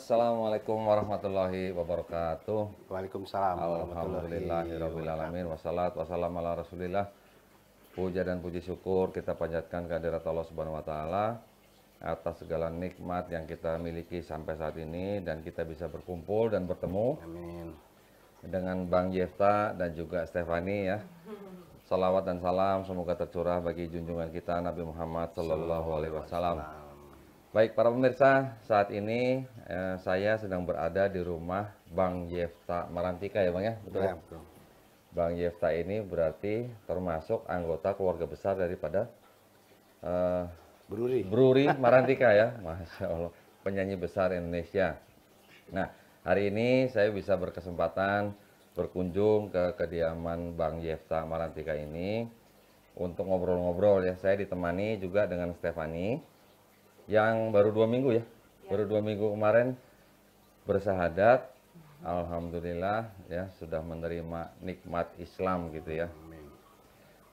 Assalamualaikum warahmatullahi wabarakatuh. Waalaikumsalam warahmatullahi Alhamdulillahirrabbilalamin. Wassalatu wassalamu ala rasulillah. Puja dan puji syukur kita panjatkan kehadirat Allah Subhanahu wa Ta'ala atas segala nikmat yang kita miliki sampai saat ini, dan kita bisa berkumpul dan bertemu Amin. dengan Bang Yefta dan juga Stefani ya. Salawat dan salam semoga tercurah bagi junjungan kita Nabi Muhammad Sallallahu Alaihi Wasallam. Baik para pemirsa, saat ini saya sedang berada di rumah Bang Yefta Marantika ya Bang ya, betul ya? Betul. Bang Yefta ini berarti termasuk anggota keluarga besar daripada Bruri Marantika ya, Masya Allah, penyanyi besar Indonesia. Nah, hari ini saya bisa berkesempatan berkunjung ke kediaman Bang Yefta Marantika ini untuk ngobrol-ngobrol ya. Saya ditemani juga dengan Stefani yang baru 2 minggu ya, baru 2 minggu kemarin bersahadat. Alhamdulillah ya, sudah menerima nikmat Islam gitu ya. Amin.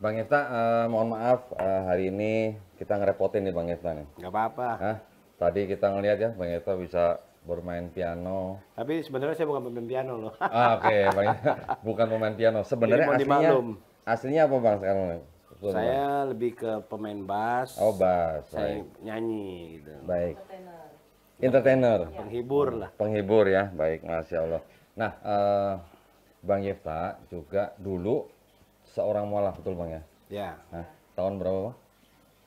Bang Yefta, mohon maaf hari ini kita ngerepotin nih Bang Yefta nih. Nggak apa-apa. Tadi kita ngelihat ya Bang Yefta bisa bermain piano. Tapi sebenarnya saya bukan pemain piano loh. Oke, Bang Yefta bukan pemain piano. Sebenarnya Jadi mau aslinya apa Bang sekarang? Betul, saya Bang? lebih ke pemain bass. Oh, bass. Saya Baik. nyanyi gitu. Baik. Entertainer. Penghibur lah. Penghibur ya, baik, Masya Allah. Nah, Bang Yefta juga dulu seorang mualaf, betul Bang ya? Ya. Nah, tahun berapa Bang?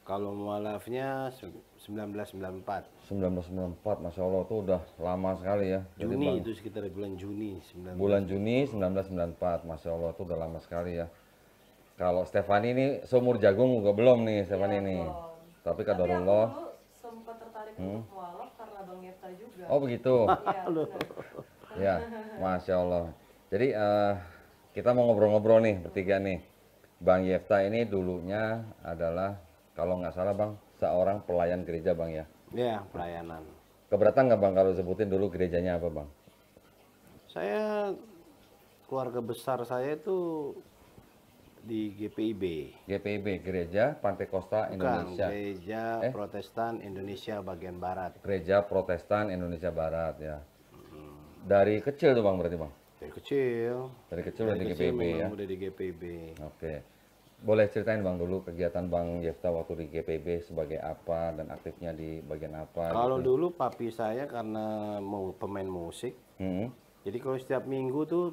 Kalau mualafnya 1994. 1994, Masya Allah, itu udah lama sekali ya. Jadi, Juni Bang, itu sekitar bulan Juni 19. bulan Juni 1994, Masya Allah, itu udah lama sekali ya. Kalau Stefani ini seumur jagung juga belum nih, Stefani ini. Tapi kadarullah. Tapi aku dulu sempat tertarik untuk mualaf karena Bang Yefta juga. Oh begitu. Iya, benar. Ya, Masya Allah. Jadi kita mau ngobrol-ngobrol nih bertiga nih. Bang Yefta ini dulunya adalah, kalau nggak salah Bang, seorang pelayan gereja Bang ya. Ya, pelayanan. Keberatan nggak Bang kalau sebutin dulu gerejanya apa Bang? Saya keluarga besar saya itu di GPIB. GPIB, Gereja Pantekosta Bukan, Indonesia. Gereja Protestan Indonesia bagian Barat. Gereja Protestan Indonesia Barat ya. Dari kecil tuh Bang berarti Bang? Dari kecil. Dari kecil udah di GPIB ya? Udah di GPIB. Oke. Boleh ceritain Bang dulu kegiatan Bang Yefta waktu di GPIB sebagai apa dan aktifnya di bagian apa? Kalau gitu. dulu papi saya karena mau pemain musik, Hmm. jadi kalau setiap minggu tuh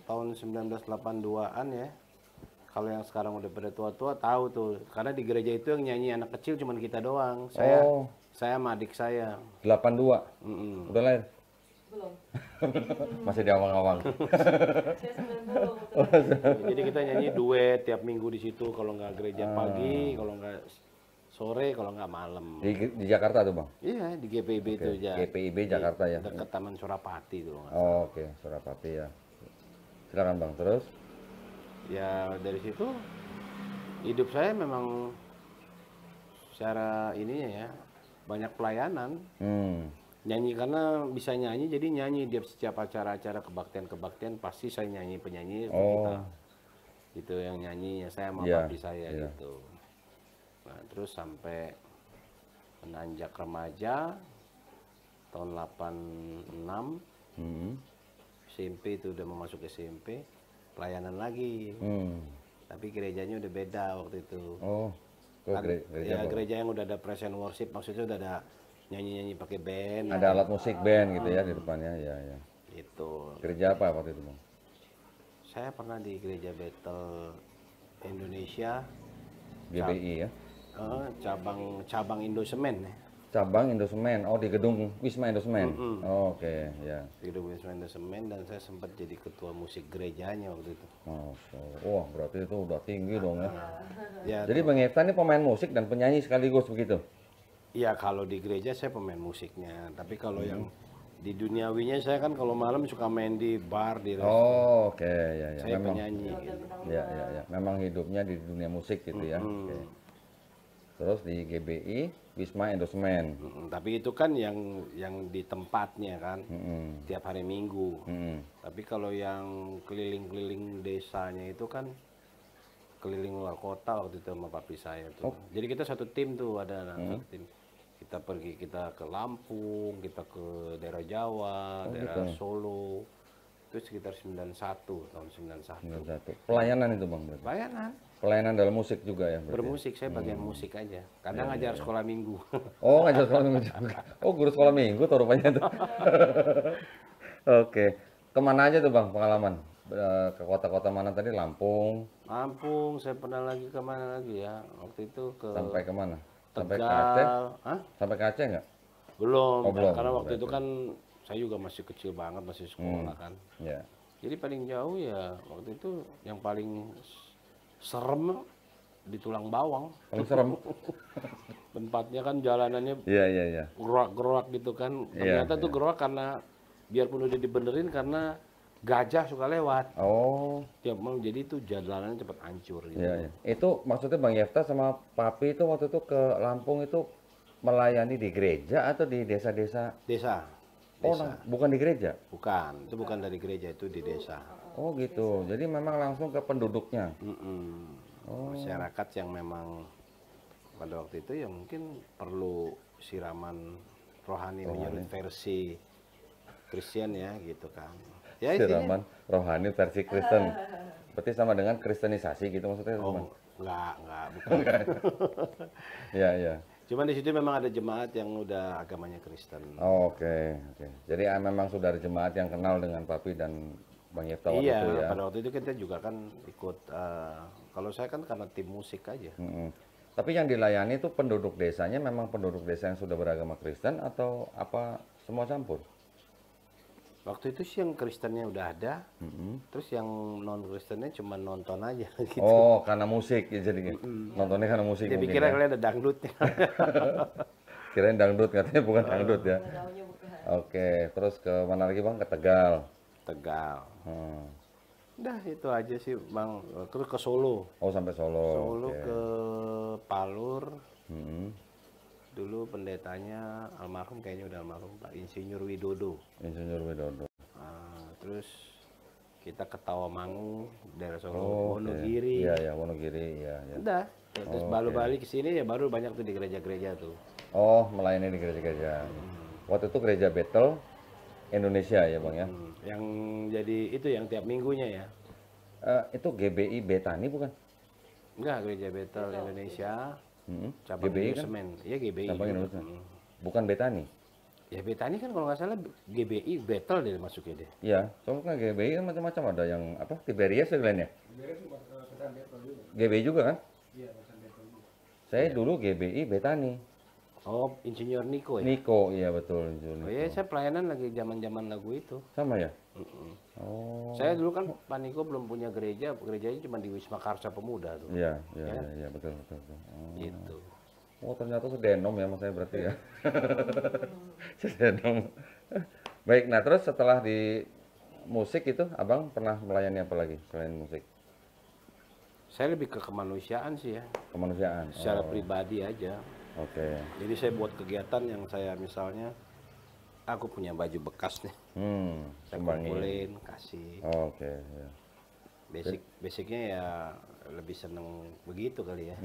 tahun 1982-an ya, kalau yang sekarang udah pada tua-tua tahu tuh, karena di gereja itu yang nyanyi anak kecil cuman kita doang. Saya sama adik saya. 82. Udah lahir? Belum. Masih di awang-awang. Saya 90 betul. Jadi kita nyanyi duet tiap minggu di situ, kalau nggak gereja pagi, kalau nggak sore, kalau nggak malam. Di Jakarta tuh Bang? Iya, di GPIB itu aja. GPIB Jakarta ya? Dekat Taman Surapati tuh. Oh, oke, Surapati ya. Silakan Bang, terus? Ya dari situ hidup saya memang secara ininya ya banyak pelayanan. Nyanyi karena bisa nyanyi, jadi nyanyi di setiap acara-acara kebaktian pasti saya nyanyi, penyanyi kita itu yang nyanyi ya saya sama papi saya gitu. Nah terus sampai menanjak remaja tahun 86 SMP itu udah mau masuk SMP, pelayanan lagi. Tapi gerejanya udah beda waktu itu. Oh, ya gereja yang udah ada praise and worship, maksudnya udah ada nyanyi-nyanyi pakai band. ada alat musik band gitu ya di depannya, ya. Itu. Gereja apa waktu itu Bang? Saya pernah di gereja Battle Indonesia. GBI ya? Cabang Indosemen ya. Cabang Indosemen, oh di gedung Wisma Indosemen. Oh, oke, ya. Di gedung Wisma Indosemen, dan saya sempat jadi ketua musik gerejanya waktu itu. Wah, berarti itu udah tinggi dong ya. Ya, Jadi Bang Yefta ini pemain musik dan penyanyi sekaligus begitu? iya, kalau di gereja saya pemain musiknya, tapi kalau yang di duniawinya saya kan kalau malam suka main di bar, di restoran. Oh, oke, ya. Saya Memang, penyanyi gitu. ya. Memang hidupnya di dunia musik gitu ya. Oke. Terus di GBI Wisma Indosemen. Tapi itu kan yang di tempatnya kan, tiap hari Minggu. Tapi kalau yang keliling-keliling desanya itu kan keliling luar kota waktu itu sama papi saya tuh. Jadi kita satu tim tuh, ada satu tim. kita ke Lampung, kita ke daerah Jawa, daerah Solo. Itu sekitar 91 tahun 91. 91. Pelayanan itu Bang berarti? Pelayanan. Pelayanan dalam musik juga ya berarti? Bermusik, saya bagian musik aja. Kadang ngajar sekolah minggu. Oh, ngajar sekolah minggu juga. Oh, guru sekolah minggu tuh rupanya tuh. Oke. Kemana aja tuh Bang pengalaman? Ke kota-kota mana tadi? Lampung? Lampung, saya pernah lagi kemana lagi ya? Waktu itu ke Sampai kemana? Sampai ke Tegal. Aceh? Hah? Sampai ke Aceh nggak? Belum, Oh, belum. karena waktu itu kan saya juga masih kecil banget, masih sekolah kan. Ya. Jadi paling jauh ya waktu itu yang paling serem di Tulang Bawang. Paling serem? Tempatnya kan jalanannya Iya, iya, iya. gerak-gerak gitu kan. Ternyata tuh gerak karena biarpun udah dibenerin karena gajah suka lewat. Oh, Tiap malam jadi itu jalanannya cepat hancur gitu. iya, iya. Itu maksudnya Bang Yefta sama Papi itu waktu itu ke Lampung itu melayani di gereja atau di desa-desa? Desa. Oh, Desa. bukan di gereja? Bukan, itu bukan dari gereja, itu di desa. Oh gitu. Jadi memang langsung ke penduduknya. Masyarakat yang memang pada waktu itu ya mungkin perlu siraman rohani menurut versi Kristen ya gitu kan. Ya intinya, Siraman rohani versi Kristen. Berarti sama dengan kristenisasi gitu maksudnya teman? oh enggak, bukan. Iya, iya. Cuman di situ memang ada jemaat yang udah agamanya Kristen. Oh, oke, oke. Jadi memang sudah ada jemaat yang kenal dengan Papi dan Bang Yefta waktu Iya, itu ya. pada waktu itu kita juga kan ikut, kalau saya kan karena tim musik aja. Mm-mm. Tapi yang dilayani itu penduduk desanya memang penduduk desa yang sudah beragama Kristen atau apa semua campur? Waktu itu sih yang Kristennya udah ada, terus yang non Kristennya cuma nonton aja gitu. Oh, karena musik ya jadinya. Nontonnya karena musik Dia mungkin pikirnya ya. kalian ada dangdutnya. Kirain dangdut, katanya bukan dangdut ya. Taunya bukan. Oke, terus ke mana lagi Bang? Ke Tegal. Tegal. Hmm. Udah itu aja sih Bang. Terus ke Solo. Oh, sampai Solo. Solo Oke. ke Palur. Mm-mm. Dulu pendetanya almarhum, kayaknya udah almarhum, Pak Insinyur Widodo. Insinyur Widodo. Terus kita ke Tawamangu, daerah Solo, Oh, oke. Wonogiri. Iya, ya, Wonogiri, iya, ya. Udah. Terus baru balik ke sini ya baru banyak tuh di gereja-gereja tuh. Oh, melayani di gereja-gereja. Waktu itu gereja Bethel Indonesia ya, Bang ya. Yang jadi itu yang tiap minggunya ya. Itu GBI Betani bukan? Enggak, gereja Bethel Indonesia, cabang GBI New kan? Semen. Iya GBI. Cabang juga. Indonesia. Bukan Betani. Ya Betani kan kalau nggak salah GBI Bethel deh masuknya deh. Iya, soalnya kan GBI kan macam-macam, ada yang apa? Tiberias ya kalian ya? GBI juga kan? Saya dulu GBI Betani. Oh, Insinyur Niko ya. Niko, iya betul. Oh iya, saya pelayanan lagi zaman-zaman lagu itu. Sama ya? Oh, Saya dulu kan Pak Niko belum punya gereja, gerejanya cuma di Wisma Karsa Pemuda tuh. iya, iya, iya, iya, betul, betul, betul. Oh. Gitu. Oh, ternyata sedenom ya mas saya berarti ya. Sedenom. Baik, nah terus setelah di musik itu, abang pernah melayani apa lagi selain musik? Saya lebih ke kemanusiaan sih ya, Kemanusiaan. secara Oh, pribadi aja. oke. Jadi saya buat kegiatan yang saya misalnya, aku punya baju bekas nih, saya Sumbangin. kumpulin, kasih. Oh, oke. Ya. Basicnya ya lebih seneng begitu kali ya.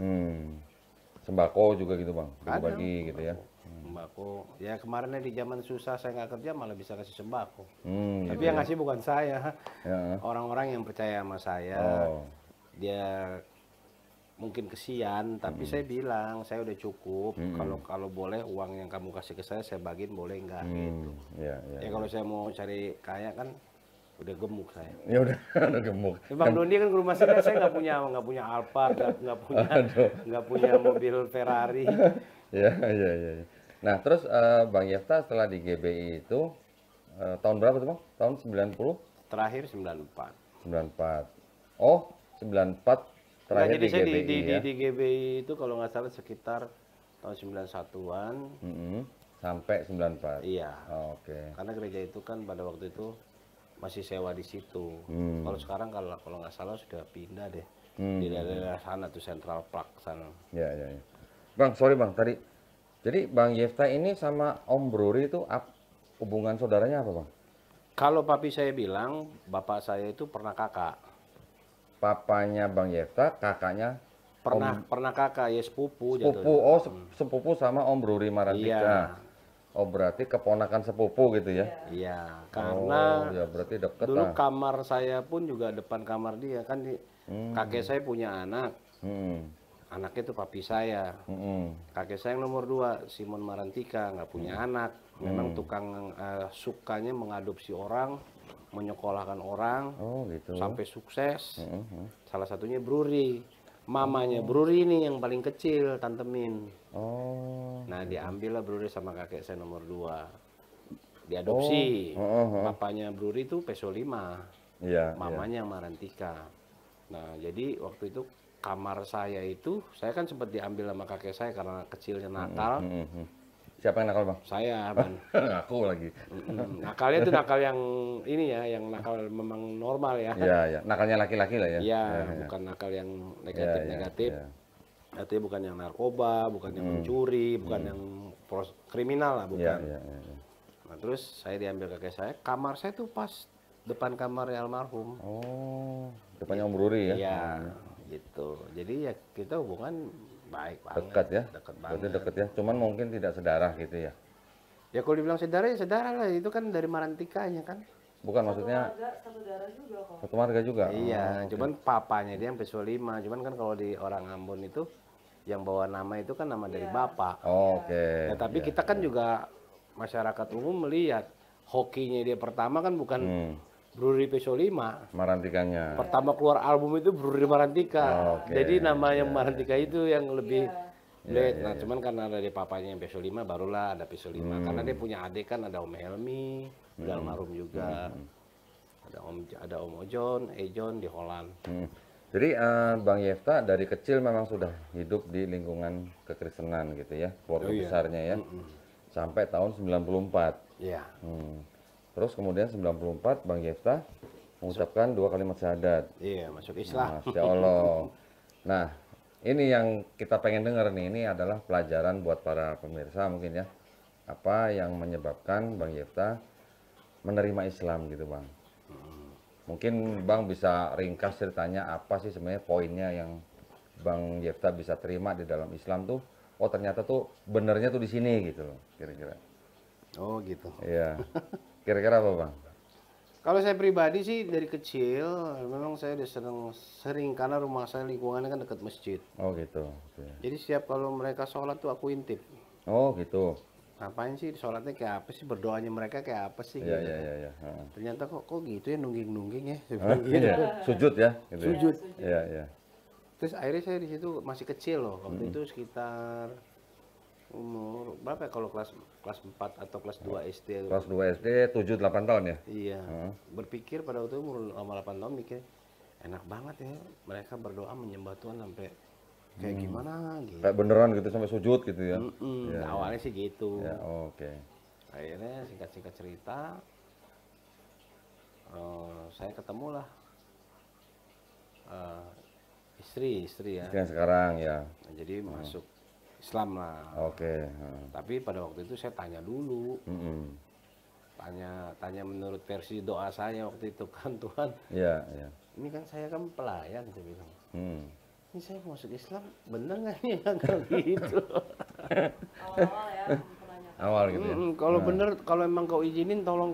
Sembako juga gitu bang, Ada. bagi gitu ya. Sembako, ya kemarinnya di zaman susah saya nggak kerja malah bisa kasih sembako. Gitu Tapi yang ngasih bukan saya, ya. orang-orang yang percaya sama saya. Oh, Dia mungkin kesian, tapi saya bilang saya udah cukup. Kalau boleh uang yang kamu kasih ke saya bagiin, boleh nggak gitu. ya, ya. Ya kalau saya mau cari kaya kan udah gemuk saya. Ya udah, udah gemuk. Bang Doni kan ke rumah saya nggak punya Alphard, nggak punya mobil Ferrari. Ya, ya, ya. Nah, terus Bang Yefta setelah di GBI itu tahun berapa tuh bang? Tahun 90? Terakhir 94. 94. Oh, 94 terakhir Jadi di saya GBI ya? di GBI itu kalau nggak salah sekitar tahun 91-an. Sampai 94. Iya. Oh, oke. Karena gereja itu kan pada waktu itu masih sewa di situ. Kalau sekarang kalau nggak salah sudah pindah deh di daerah sana tuh Central Park sana. Ya, ya, ya. Bang, sorry bang, tadi. Jadi Bang Yefta ini sama Om Bruri itu hubungan saudaranya apa bang? Kalau papi saya bilang, bapak saya itu pernah kakak. Papanya Bang Yefta, kakaknya Pernah kakak ya sepupu Sepupu, jatuhnya. oh sepupu sama Om Bruri Marantika. Iya. Oh berarti keponakan sepupu gitu ya? Iya, Oh karena ya berarti deket dulu lah. kamar saya pun juga depan kamar dia kan kakek saya punya anak. Hmm. Anaknya itu papi saya. Hmm. Kakek saya yang nomor 2, Simon Marantika, nggak punya anak. Memang tukang sukanya mengadopsi orang, menyekolahkan orang, Oh gitu. sampai sukses. Hmm. Salah satunya Bruri. Mamanya Bruri ini yang paling kecil, Tante Min. Oh. Nah, diambil lah Bruri sama kakek saya nomor 2. Diadopsi. Bapaknya Bruri itu Peso 5. Iya. Mamanya Marantika. Nah, jadi waktu itu kamar saya itu, saya kan sempat diambil sama kakek saya karena kecilnya nakal. Siapa yang nakal bang? Saya, Ban. Aku lagi. Nakalnya itu nakal yang ini ya, yang nakal memang normal ya. Iya, iya. Nakalnya laki-laki lah ya. Iya, bukan nakal yang negatif-negatif. Iya. Artinya bukan yang narkoba, bukan yang mencuri, bukan yang kriminal lah, bukan. Iya. Nah, terus saya diambil kakek saya, kamar saya tuh pas depan kamar almarhum. Oh, depannya Om Bruri ya? Iya, gitu. Jadi ya kita hubungan baik banget. Dekat ya? Dekat Berarti banget. deket ya? Cuman mungkin tidak sedarah gitu ya? Ya kalau dibilang saudara ya saudara lah, itu kan dari Marantikanya kan. Bukan maksudnya Satu darah juga kok. satu marga juga? Iya, cuman papanya dia yang Peso 5. Cuman kan kalau di orang Ambon itu yang bawa nama itu kan nama dari bapak. Oh, oke. Ya, tapi kita kan juga masyarakat umum melihat hokinya dia pertama kan bukan Bruri Peso 5. Marantikanya. Pertama keluar album itu Bruri Marantika. Oke. Jadi nama yang Marantika itu yang lebih blade. Nah, cuman karena ada di papanya yang Peso 5 barulah ada Peso 5. Karena dia punya adik kan, ada Om Helmi, udah almarhum juga. Ada Om Ejon di Holland. Jadi Bang Yefta dari kecil memang sudah hidup di lingkungan kekristenan gitu ya, keluarga besarnya ya, sampai tahun 94. Iya. Terus kemudian 94 Bang Yefta mengucapkan 2 kalimat syahadat. Iya, masuk Islam. Masya Allah. Nah, ini yang kita pengen dengar nih, ini adalah pelajaran buat para pemirsa mungkin ya. Apa yang menyebabkan Bang Yefta menerima Islam gitu Bang? Mungkin Bang bisa ringkas ceritanya apa sih sebenarnya poinnya yang Bang Yefta bisa terima di dalam Islam tuh, oh ternyata tuh benernya tuh di sini gitu loh, kira-kira. Oh gitu. Iya. Kira-kira apa Bang? Kalau saya pribadi sih dari kecil memang saya udah sering karena rumah saya lingkungannya kan dekat masjid. Oh gitu. Oke. Jadi setiap kalau mereka sholat tuh aku intip. Oh gitu. Ngapain sih sholatnya kayak apa sih, berdoanya mereka kayak apa sih? Iya gitu. iya. Ternyata kok gitu ya, nungging-nungging ya. Saya Oh, bilang gitu. iya. Sujud ya? Gitu ya? Sujud. Iya. Terus akhirnya saya di situ masih kecil loh. Waktu itu sekitar umur berapa ya, kalau kelas 4 atau kelas 2 SD. Kelas 2 SD 7-8 tahun ya? Iya. Berpikir pada waktu itu umur 8 tahun mikir enak banget ya mereka berdoa menyembah Tuhan sampai kayak gimana gitu. Kayak beneran gitu sampai sujud gitu ya? Awalnya sih gitu. Ya, oke. Akhirnya singkat cerita saya ketemulah istri ya. Yang sekarang ya. Nah, jadi masuk Islam lah. Oke. Tapi pada waktu itu saya tanya dulu. Tanya menurut versi doa saya waktu itu kan, Tuhan. Iya. Ini kan saya kan pelayan, saya bilang. Ini saya masuk Islam bener nggak nih agak gitu. Awal-awal ya menanyakan. Awal gitu ya? Kalau bener, kalau emang kau izinin tolong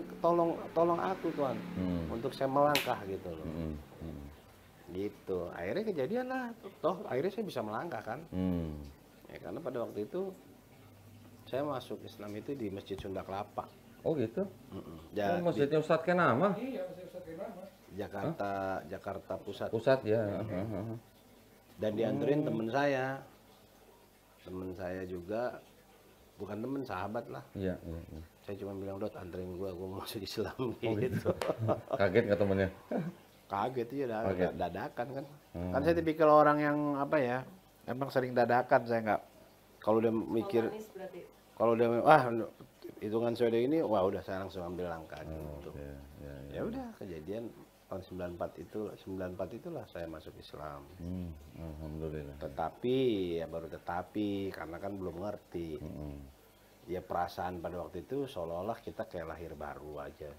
aku Tuhan untuk saya melangkah gitu loh. Gitu. Akhirnya kejadian lah. Toh akhirnya saya bisa melangkah kan. Ya, karena pada waktu itu saya masuk Islam itu di Masjid Sunda Kelapa. Oh gitu? Ja- Oh, masjidnya Ustadz Kenama? Jakarta Pusat. Pusat ya. Dan dianterin temen saya. Temen saya juga, bukan temen, sahabat lah. Iya. Saya cuma bilang, Dot anterin gua mau masuk Islam gitu. Kaget nggak temennya? Kaget ya, Kaget. dadakan kan. Kan saya tipikal orang yang apa ya, emang sering dadakan, saya nggak, kalau udah mikir, Manis berarti. kalau udah hitungan saya udah ini, wah udah saya langsung ambil langkah gitu. Ya udah, kejadian tahun 94 itulah saya masuk Islam. Alhamdulillah. Tetapi ya baru karena kan belum ngerti. Ya perasaan pada waktu itu seolah-olah kita kayak lahir baru aja.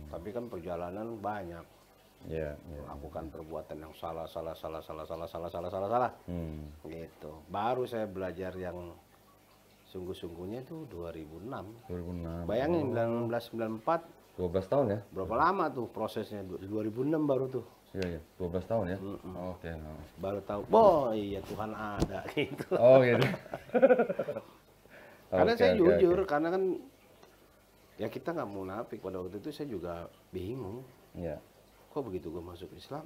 Tapi kan perjalanan banyak. Iya, iya. melakukan perbuatan yang salah gitu. Baru saya belajar yang sungguh-sungguhnya itu 2006. 2006. Bayangin 1994 12 tahun ya? berapa lama tuh prosesnya? 2006 baru tuh. Iya, iya. 12 tahun ya? Oke. Baru tahu, oh iya Tuhan ada gitu. Oh gitu. Karena Oke, saya oke, jujur, oke. karena kan ya kita nggak munafik, pada waktu itu saya juga bingung. Iya. Kok begitu gue masuk Islam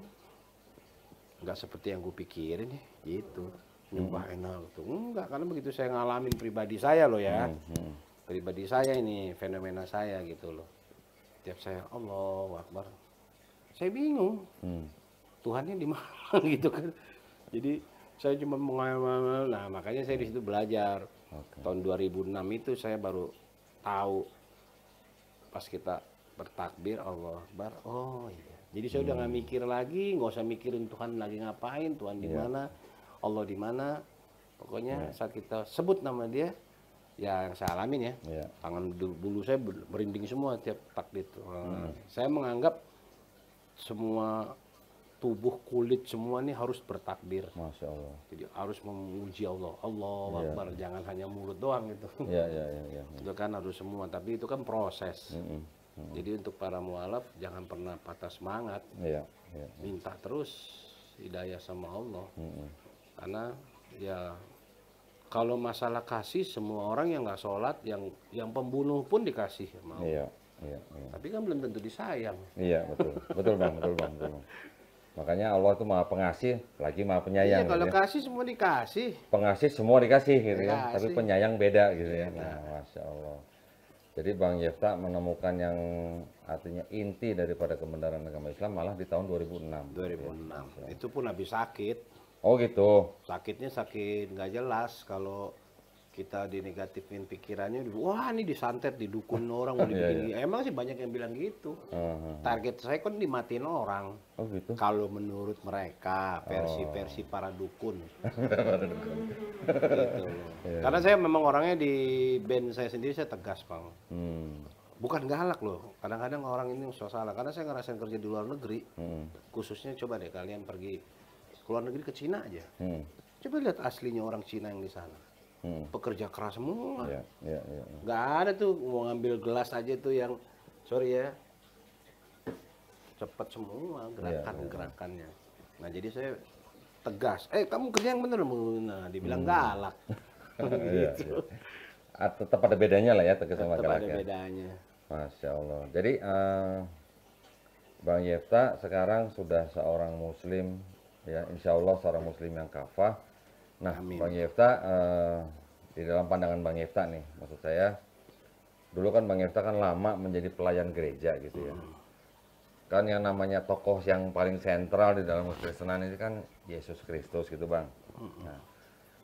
nggak seperti yang gue pikirin ya gitu, nyembah enak tuh enggak, karena begitu saya ngalamin pribadi saya loh ya, pribadi saya ini, fenomena saya gitu loh, tiap saya Allahu Akbar saya bingung Tuhannya di mana gitu kan. Jadi saya cuma mengamal, nah makanya saya di situ belajar. Tahun 2006 itu saya baru tahu pas kita bertakbir Allah Akbar, oh iya. Jadi saya udah nggak mikir lagi, nggak usah mikirin Tuhan lagi ngapain, Tuhan di mana, Allah di mana. Pokoknya saat kita sebut nama Dia, ya yang saya alamin ya, tangan bulu saya berinding semua tiap takbir. Saya menganggap semua tubuh, kulit semua ini harus bertakbir. Masya Allah. Jadi harus memuji Allah, Allahu Akbar, jangan hanya mulut doang gitu. Iya, iya, iya. Itu kan harus semua, tapi itu kan proses. Jadi untuk para mualaf jangan pernah patah semangat. Iya, iya. Minta terus hidayah sama Allah. Karena ya kalau masalah kasih, semua orang yang nggak sholat, yang pembunuh pun dikasih sama Allah. Iya, iya, iya. Tapi kan belum tentu disayang. Iya, betul. Betul Bang, betul Bang, betul Bang. Makanya Allah itu Maha Pengasih, lagi Maha Penyayang. Iya, kalau gitu ya. kasih semua dikasih. Pengasih semua dikasih gitu ya, tapi Dikasih. penyayang beda gitu ya. Nah, Masya Allah. Jadi Bang Yefta menemukan yang artinya inti daripada kebenaran agama Islam malah di tahun 2006. 2006. Itu pun habis sakit. Oh gitu. Sakitnya sakit nggak jelas. Kalau kita dinegatifin pikirannya, wah ini disantet, didukun orang, mau dibikin. Emang sih banyak yang bilang gitu. Target saya kan dimatiin orang. Oh gitu. Kalau menurut mereka, versi-versi para dukun. Gitu loh. Karena saya memang orangnya di band saya sendiri, saya tegas Bang. Bukan galak loh. Kadang-kadang orang ini so salah. Karena saya ngerasain kerja di luar negeri. Khususnya coba deh kalian pergi ke luar negeri, ke Cina aja. Coba lihat aslinya orang Cina yang di sana. Pekerja keras semua. Iya, iya, iya. Nggak ada tuh mau ngambil gelas aja tuh yang, sorry ya, cepet semua gerakan-gerakannya. Nah jadi saya tegas, kamu kerja yang bener, nah dibilang galak. Iya, Gitu. iya. Tetap ada bedanya lah ya tegas sama Tetap galak ada ya. bedanya. Masya Allah. Jadi Bang Yefta sekarang sudah seorang Muslim, ya Insya Allah seorang Muslim yang kafah. Nah, Amin. Bang Yefta, di dalam pandangan Bang Yefta nih, maksud saya, dulu kan Bang Yefta kan lama menjadi pelayan gereja gitu ya. Kan yang namanya tokoh yang paling sentral di dalam kekristenan ini kan Yesus Kristus gitu Bang. Nah,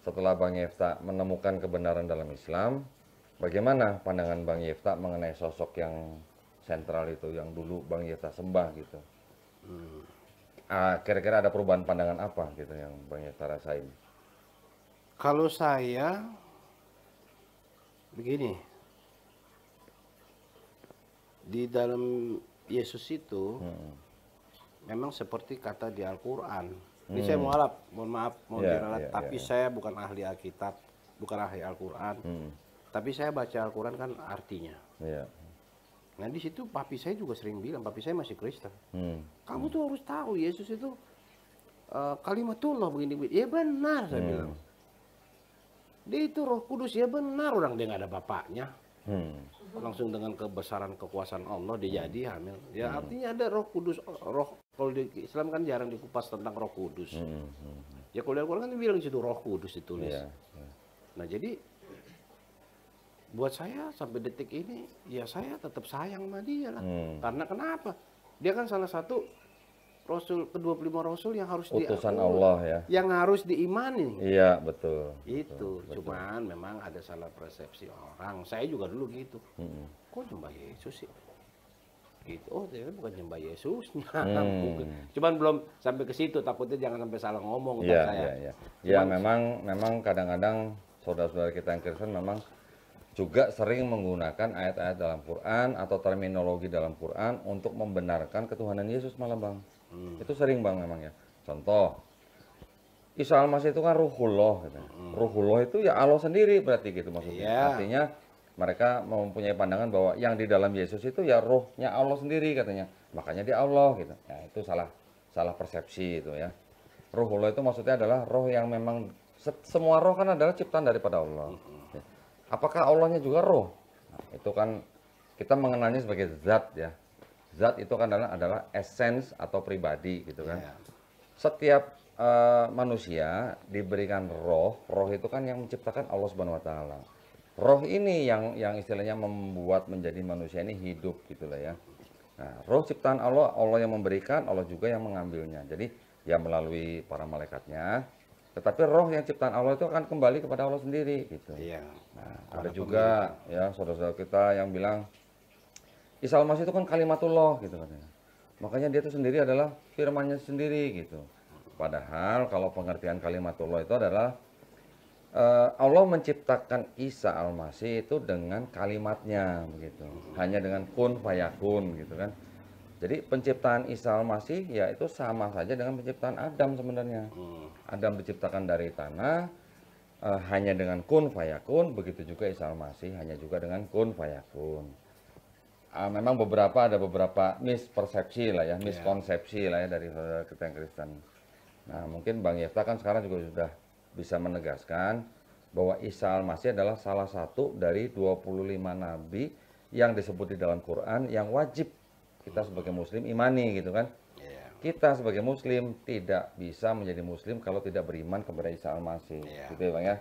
setelah Bang Yefta menemukan kebenaran dalam Islam, bagaimana pandangan Bang Yefta mengenai sosok yang sentral itu, yang dulu Bang Yefta sembah gitu? Kira-kira ada perubahan pandangan apa gitu yang Bang Yefta rasain? Kalau saya begini, di dalam Yesus itu memang seperti kata di Al-Quran. Ini saya mualaf, mohon maaf, mohon diralat, tapi saya bukan ahli Alkitab, bukan ahli Al-Quran. Tapi saya baca Al-Quran kan artinya. Iya. Nah di situ papi saya juga sering bilang, papi saya masih Kristen. Kamu tuh harus tahu Yesus itu kalimatullah begini. Ya benar saya bilang. Dia itu Roh Kudus, ya benar, orang dia nggak ada bapaknya. Langsung dengan kebesaran kekuasaan Allah dia jadi hamil. Ya artinya ada Roh Kudus, Roh, kalau di Islam kan jarang dikupas tentang Roh Kudus. Ya kalau di Al-Quran kan bilang di situ Roh Kudus ditulis. Nah jadi buat saya sampai detik ini ya saya tetap sayang sama dia lah. Karena kenapa? Dia kan salah satu Rasul, ke-25 Rasul yang harus Utusan Allah ya. yang harus diimani. Iya, betul. Itu, cuman memang ada salah persepsi orang. Saya juga dulu gitu. Kok nyembah Yesus sih? Gitu. Oh, ternyata bukan nyembah Yesusnya. Bukan. Cuman belum sampai ke situ, takutnya jangan sampai salah ngomong Iya, saya. iya, iya. Ya memang kadang-kadang saudara-saudara kita yang Kristen memang juga sering menggunakan ayat-ayat dalam Quran atau terminologi dalam Quran untuk membenarkan ketuhanan Yesus malah Bang. Itu sering Bang memang ya. Contoh, Isa Al-Masih itu kan ruhullah gitu. Ruhullah itu ya Allah sendiri berarti gitu maksudnya. Iya. Artinya mereka mempunyai pandangan bahwa yang di dalam Yesus itu ya rohnya Allah sendiri katanya. Makanya dia Allah gitu. Ya itu salah persepsi itu ya. Ruhullah itu maksudnya adalah roh yang memang semua roh kan adalah ciptaan daripada Allah. Ya. Apakah Allahnya juga roh? Nah, itu kan kita mengenalnya sebagai zat ya. Zat itu kan adalah essence atau pribadi gitu kan. Iya. Setiap manusia diberikan roh, roh itu kan yang menciptakan Allah Subhanahu wa taala. Roh ini yang istilahnya membuat menjadi manusia ini hidup gitulah ya. Nah, roh ciptaan Allah, Allah yang memberikan, Allah juga yang mengambilnya. Jadi ya melalui para malaikatnya. Tetapi roh yang ciptaan Allah itu akan kembali kepada Allah sendiri gitu. Iya. Nah, ada juga ya saudara-saudara kita yang bilang Isa Al-Masih itu kan kalimatullah gitu katanya. Makanya dia itu sendiri adalah firman-Nya sendiri gitu. Padahal kalau pengertian kalimatullah itu adalah Allah menciptakan Isa Al-Masih itu dengan kalimatnya begitu. Hanya dengan kun fayakun gitu kan. Jadi penciptaan Isa Al-Masih ya itu sama saja dengan penciptaan Adam sebenarnya. Adam diciptakan dari tanah hanya dengan kun fayakun, begitu juga Isa Al-Masih hanya juga dengan kun fayakun. Memang ada beberapa mispersepsi lah ya, miskonsepsi lah ya dari saudara kita yang Kristen. Nah, mungkin Bang Yefta kan sekarang juga sudah bisa menegaskan bahwa Isa Al-Masih adalah salah satu dari 25 nabi yang disebut di dalam Quran yang wajib kita sebagai muslim imani gitu kan. Kita sebagai muslim tidak bisa menjadi muslim kalau tidak beriman kepada Isa Al-Masih. Gitu ya Bang ya.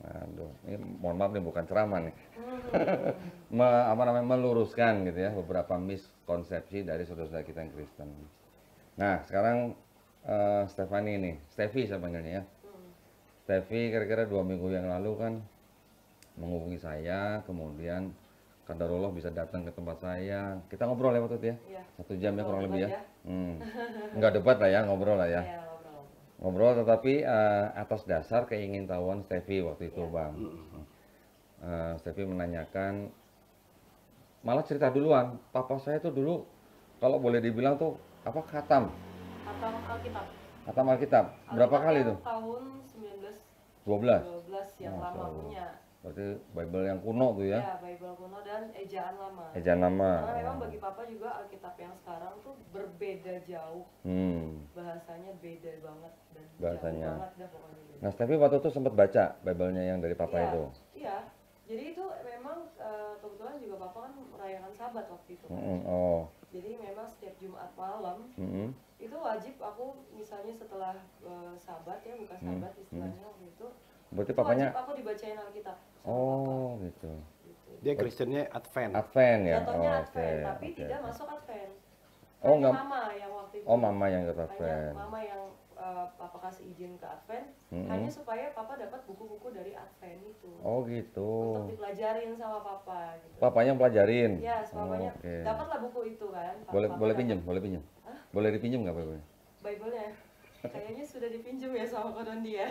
Aduh, ini mohon maaf nih bukan ceramah nih. Meluruskan gitu ya beberapa miskonsepsi dari saudara-saudara kita yang Kristen. Nah, sekarang Stefani nih, Stevi saya panggilnya ya. Stevi kira-kira 2 minggu yang lalu kan menghubungi saya, kemudian kadarullah bisa datang ke tempat saya. Kita ngobrol ya waktu itu ya, Iya. 1 jam ya kurang lebih ya. Ya. Enggak debat lah ya, ngobrol lah ya. Iya, ngobrol. Ngobrol tetapi atas dasar keingintahuan Stevi waktu itu Bang. Stevi menanyakan, malah cerita duluan, papa saya tuh dulu kalau boleh dibilang tuh apa khatam Alkitab. Khatam Alkitab. Berapa Alkitab kali yang tuh? Tahun 12. 1912 yang Masya lama Allah. punya. Berarti Bible yang kuno tuh ya. Ya, Bible kuno dan ejaan lama. Ejaan lama. Karena memang bagi Papa juga Alkitab yang sekarang tuh berbeda jauh. Bahasanya beda banget dan Bahasanya. jauh banget dah pokoknya. Nah, Stevi waktu itu sempat baca Bible-nya yang dari papa Iya, itu. Iya. Jadi itu memang kebetulan juga Papa kan merayakan Sabat waktu itu. Oh. Jadi memang setiap Jumat malam itu wajib aku misalnya setelah Sabat ya, buka Sabat istilahnya waktu itu. Berarti Itu papanya. wajib aku dibacain Alkitab sama Papa. Oh, gitu. Gitu. Dia Kristennya Advent. Advent ya. Jatuhnya Oh, Advent, oke, tapi oke. tidak masuk Advent. Oh, Hanya enggak. Mama yang waktu itu. Oh, mama yang ikut Hanya Advent. Mama yang Papa kasih izin ke Advent, hanya supaya Papa dapat buku-buku dari Advent itu. Oh, gitu. Untuk dipelajarin sama Papa gitu. Papanya pelajarin. Ya, papanya oke. dapatlah buku itu kan. Boleh pinjam, boleh pinjam. Boleh dipinjam nggak Bible? Bible-nya. Kayaknya sudah dipinjam ya sama Kodondi ya.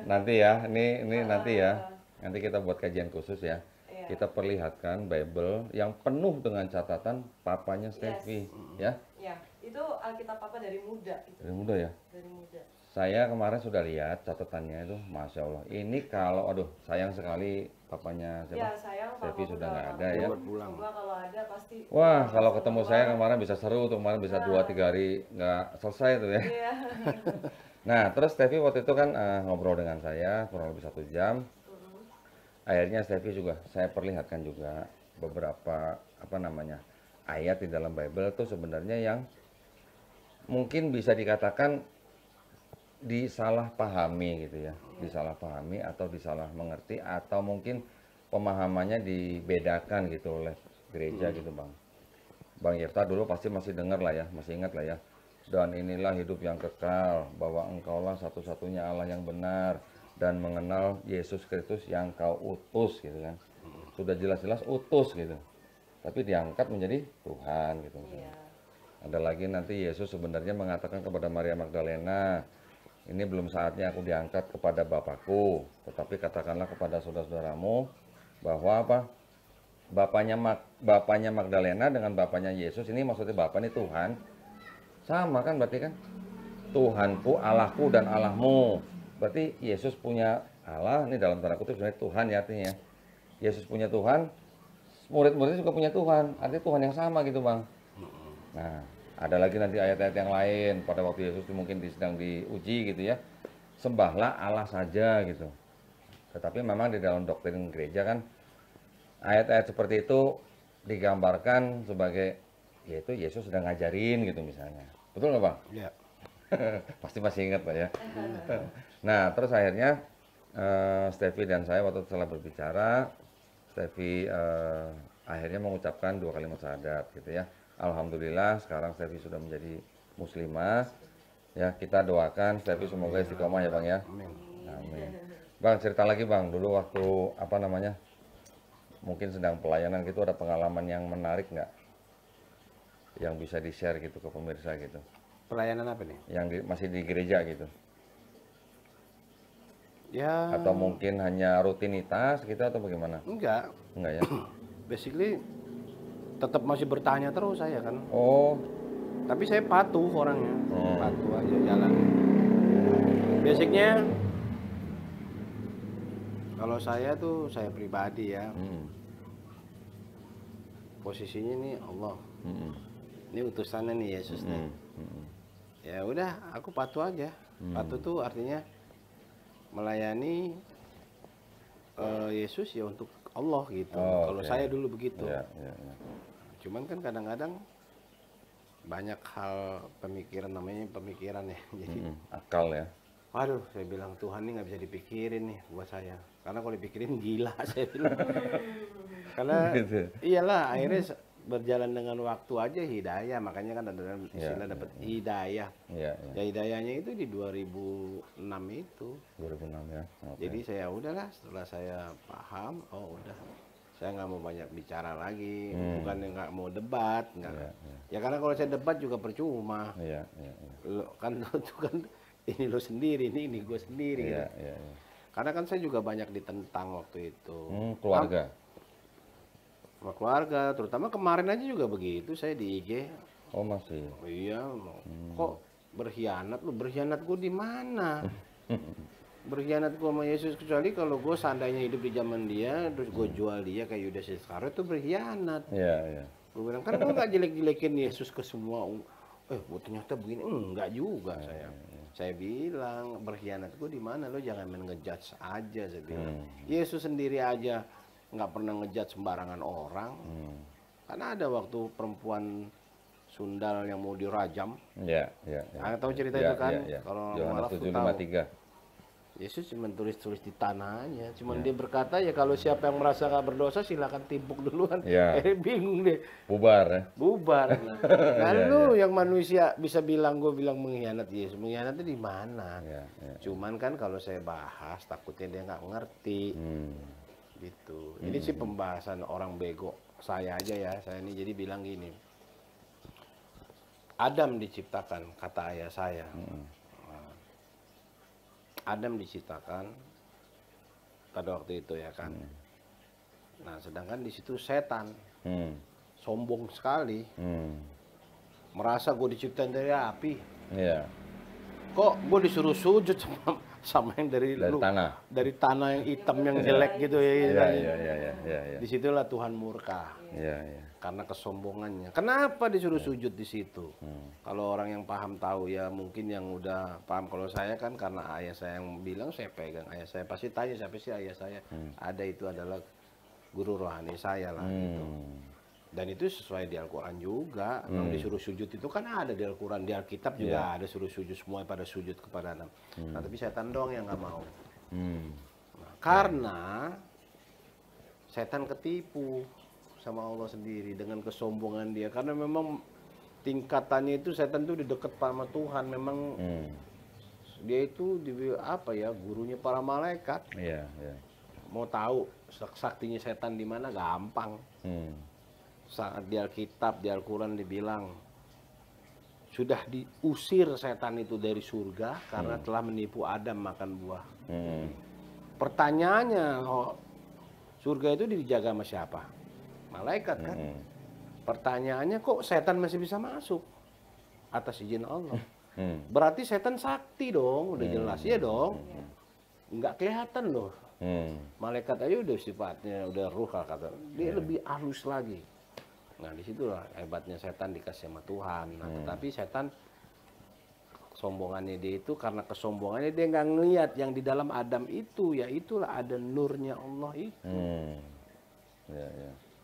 Nanti ya, ini nanti ya. Nanti kita buat kajian khusus ya. Iya. Kita perlihatkan Bible yang penuh dengan catatan papanya Stevi, ya. Ya, itu Alkitab Papa dari muda itu. Dari muda ya. Dari muda. Saya kemarin sudah lihat catatannya itu, masya Allah. Ini kalau, aduh, sayang sekali papanya Ya, siapa? sayang Stevi Papa sudah nggak ada ya. Pulang. Coba kalau ada pasti. Wah, kalau ketemu saya kemarin bisa seru tuh, kemarin bisa 2-3 hari nggak selesai tuh ya. Iya. Nah, terus Stevi waktu itu kan ngobrol dengan saya kurang lebih 1 jam. Akhirnya Stevi juga saya perlihatkan juga beberapa ayat di dalam Bible itu sebenarnya yang mungkin bisa dikatakan disalahpahami gitu ya, disalahpahami atau disalah mengerti atau mungkin pemahamannya dibedakan gitu oleh gereja gitu Bang. Bang Yefta dulu pasti masih dengar lah ya, masih ingat lah ya. Dan inilah hidup yang kekal, bahwa engkaulah satu-satunya Allah yang benar dan mengenal Yesus Kristus yang kau utus gitu kan. Sudah jelas-jelas utus gitu. Tapi diangkat menjadi Tuhan gitu. Iya. Ada lagi nanti Yesus sebenarnya mengatakan kepada Maria Magdalena, ini belum saatnya aku diangkat kepada Bapakku, tetapi katakanlah kepada saudara-saudaramu bahwa apa? Bapaknya Magdalena dengan bapaknya Yesus, ini maksudnya Bapak ini Tuhan, Sama kan berarti kan? Tuhanku, Allahku, dan Allahmu. Berarti Yesus punya Allah, ini dalam tanda kutip sebenarnya Tuhan ya artinya. Yesus punya Tuhan, murid-muridnya juga punya Tuhan. Artinya Tuhan yang sama gitu Bang. Nah, ada lagi nanti ayat-ayat yang lain. Pada waktu Yesus mungkin sedang diuji gitu ya. Sembahlah Allah saja gitu. Tetapi memang di dalam doktrin gereja kan, ayat-ayat seperti itu digambarkan sebagai, yaitu Yesus sedang ngajarin gitu misalnya. Betul nggak Bang? Ya. Pasti masih ingat Pak ya. Nah, terus akhirnya Steffi dan saya waktu setelah berbicara, Steffi akhirnya mengucapkan 2 kalimat syahadat gitu ya. Alhamdulillah sekarang Steffi sudah menjadi muslimah. Ya, kita doakan Steffi semoga istiqomah ya Bang ya. Amin. Bang, cerita lagi Bang, dulu waktu apa namanya? Mungkin sedang pelayanan gitu, ada pengalaman yang menarik nggak? Yang bisa di-share gitu ke pemirsa gitu. Pelayanan apa nih? Yang masih di gereja gitu. Ya. Atau mungkin hanya rutinitas gitu atau bagaimana? Enggak. Enggak ya? Basically tetap masih bertanya terus saya kan. Oh, Tapi saya patuh orangnya. Patuh aja jalan. Basicnya kalau saya tuh saya pribadi ya. Posisinya nih Allah. Ini utusannya nih Yesus nih. Ya udah, aku patuh aja. Patuh tuh artinya melayani Yesus ya untuk Allah gitu. Oh, kalau oke. saya dulu begitu. ya. Cuman kan kadang-kadang banyak hal pemikiran, namanya pemikiran ya. Jadi, Akal ya. waduh, saya bilang Tuhan ini nggak bisa dipikirin nih buat saya. Karena kalau dipikirin gila saya bilang. Karena Gitu. iyalah akhirnya berjalan dengan waktu aja hidayah, makanya kan ada istilah dapat hidayah. Iya, Ya hidayahnya itu di 2006 itu. 2006 ya. Oke. Jadi saya udahlah, setelah saya paham, oh udah, saya nggak mau banyak bicara lagi, bukan nggak mau debat, nggak. Iya. Ya karena kalau saya debat juga percuma. Iya. Lo kan itu kan ini lo sendiri, ini gue sendiri. Iya. Gitu. Karena kan saya juga banyak ditentang waktu itu. Keluarga. Sama keluarga, terutama kemarin aja juga begitu, saya di IG. Oh, masih. Oh iya, kok berkhianat lu? Berkhianat gue di mana? Berkhianat gue sama Yesus, kecuali kalau gue seandainya hidup di zaman dia, terus gue jual dia kayak Yudas Iskariot, itu berkhianat. Iya. Gue bilang kan gue nggak jelek-jelekin Yesus ke semua. Gue ternyata begini, enggak juga saya. Saya bilang berkhianat gue di mana? Lo jangan main ngejudge aja, saya bilang. Yesus sendiri aja nggak pernah ngejudge sembarangan orang. Karena ada waktu perempuan Sundal yang mau dirajam. Iya. Tahu cerita itu kan? Iya. Kalau Yohanes malah tuh 7:53. Yesus cuma tulis-tulis di tanah aja. Cuman dia berkata ya kalau siapa yang merasa nggak berdosa silakan timpuk duluan. Iya. Bingung deh. Bubar ya. Bubar. Lalu yang manusia bisa bilang, gue bilang mengkhianat Yesus. Mengkhianatnya di mana? Iya. Cuman kan kalau saya bahas takutnya dia nggak ngerti. Gitu. Ini sih pembahasan orang bego. Saya aja ya. Saya ini jadi bilang gini. Adam diciptakan kata ayah saya. Adam diciptakan pada waktu itu ya kan. Nah, sedangkan di situ setan sombong sekali, merasa gue diciptain dari api. Iya. Kok gue disuruh sujud sama yang dari tanah. dari tanah yang hitam yang jelek gitu ya. Iya. Disitulah Tuhan murka. Iya. Karena kesombongannya. Kenapa disuruh sujud di situ? Kalau orang yang paham tahu ya, mungkin yang udah paham. Kalau saya kan karena ayah saya yang bilang, saya pegang ayah saya. Pasti tanya siapa sih ayah saya. Ada, itu adalah guru rohani saya lah gitu. Dan itu sesuai di Al-Quran juga. Disuruh sujud itu kan ada di Al-Quran, di Alkitab juga ada suruh sujud, semua pada sujud kepada Adam. Nah, tapi setan doang yang nggak mau. Nah, karena setan ketipu sama Allah sendiri dengan kesombongan dia. Karena memang tingkatannya itu setan tuh di dekat sama Tuhan. Memang dia itu gurunya para malaikat. Iya. Mau tahu saktinya setan di mana? Gampang. Saat di Alkitab, di Al-Quran dibilang sudah diusir setan itu dari surga karena telah menipu Adam makan buah. Pertanyaannya, surga itu dijaga sama siapa? Malaikat kan. Pertanyaannya kok setan masih bisa masuk? atas izin Allah. Berarti setan sakti dong, udah jelas ya dong. Nggak kelihatan loh. Malaikat aja udah sifatnya, udah ruh kata. Dia lebih halus lagi. Nah disitulah hebatnya setan dikasih sama Tuhan. Nah tetapi setan kesombongannya dia itu karena kesombongannya dia nggak ngelihat yang di dalam Adam itu, ya itulah ada nurnya Allah itu.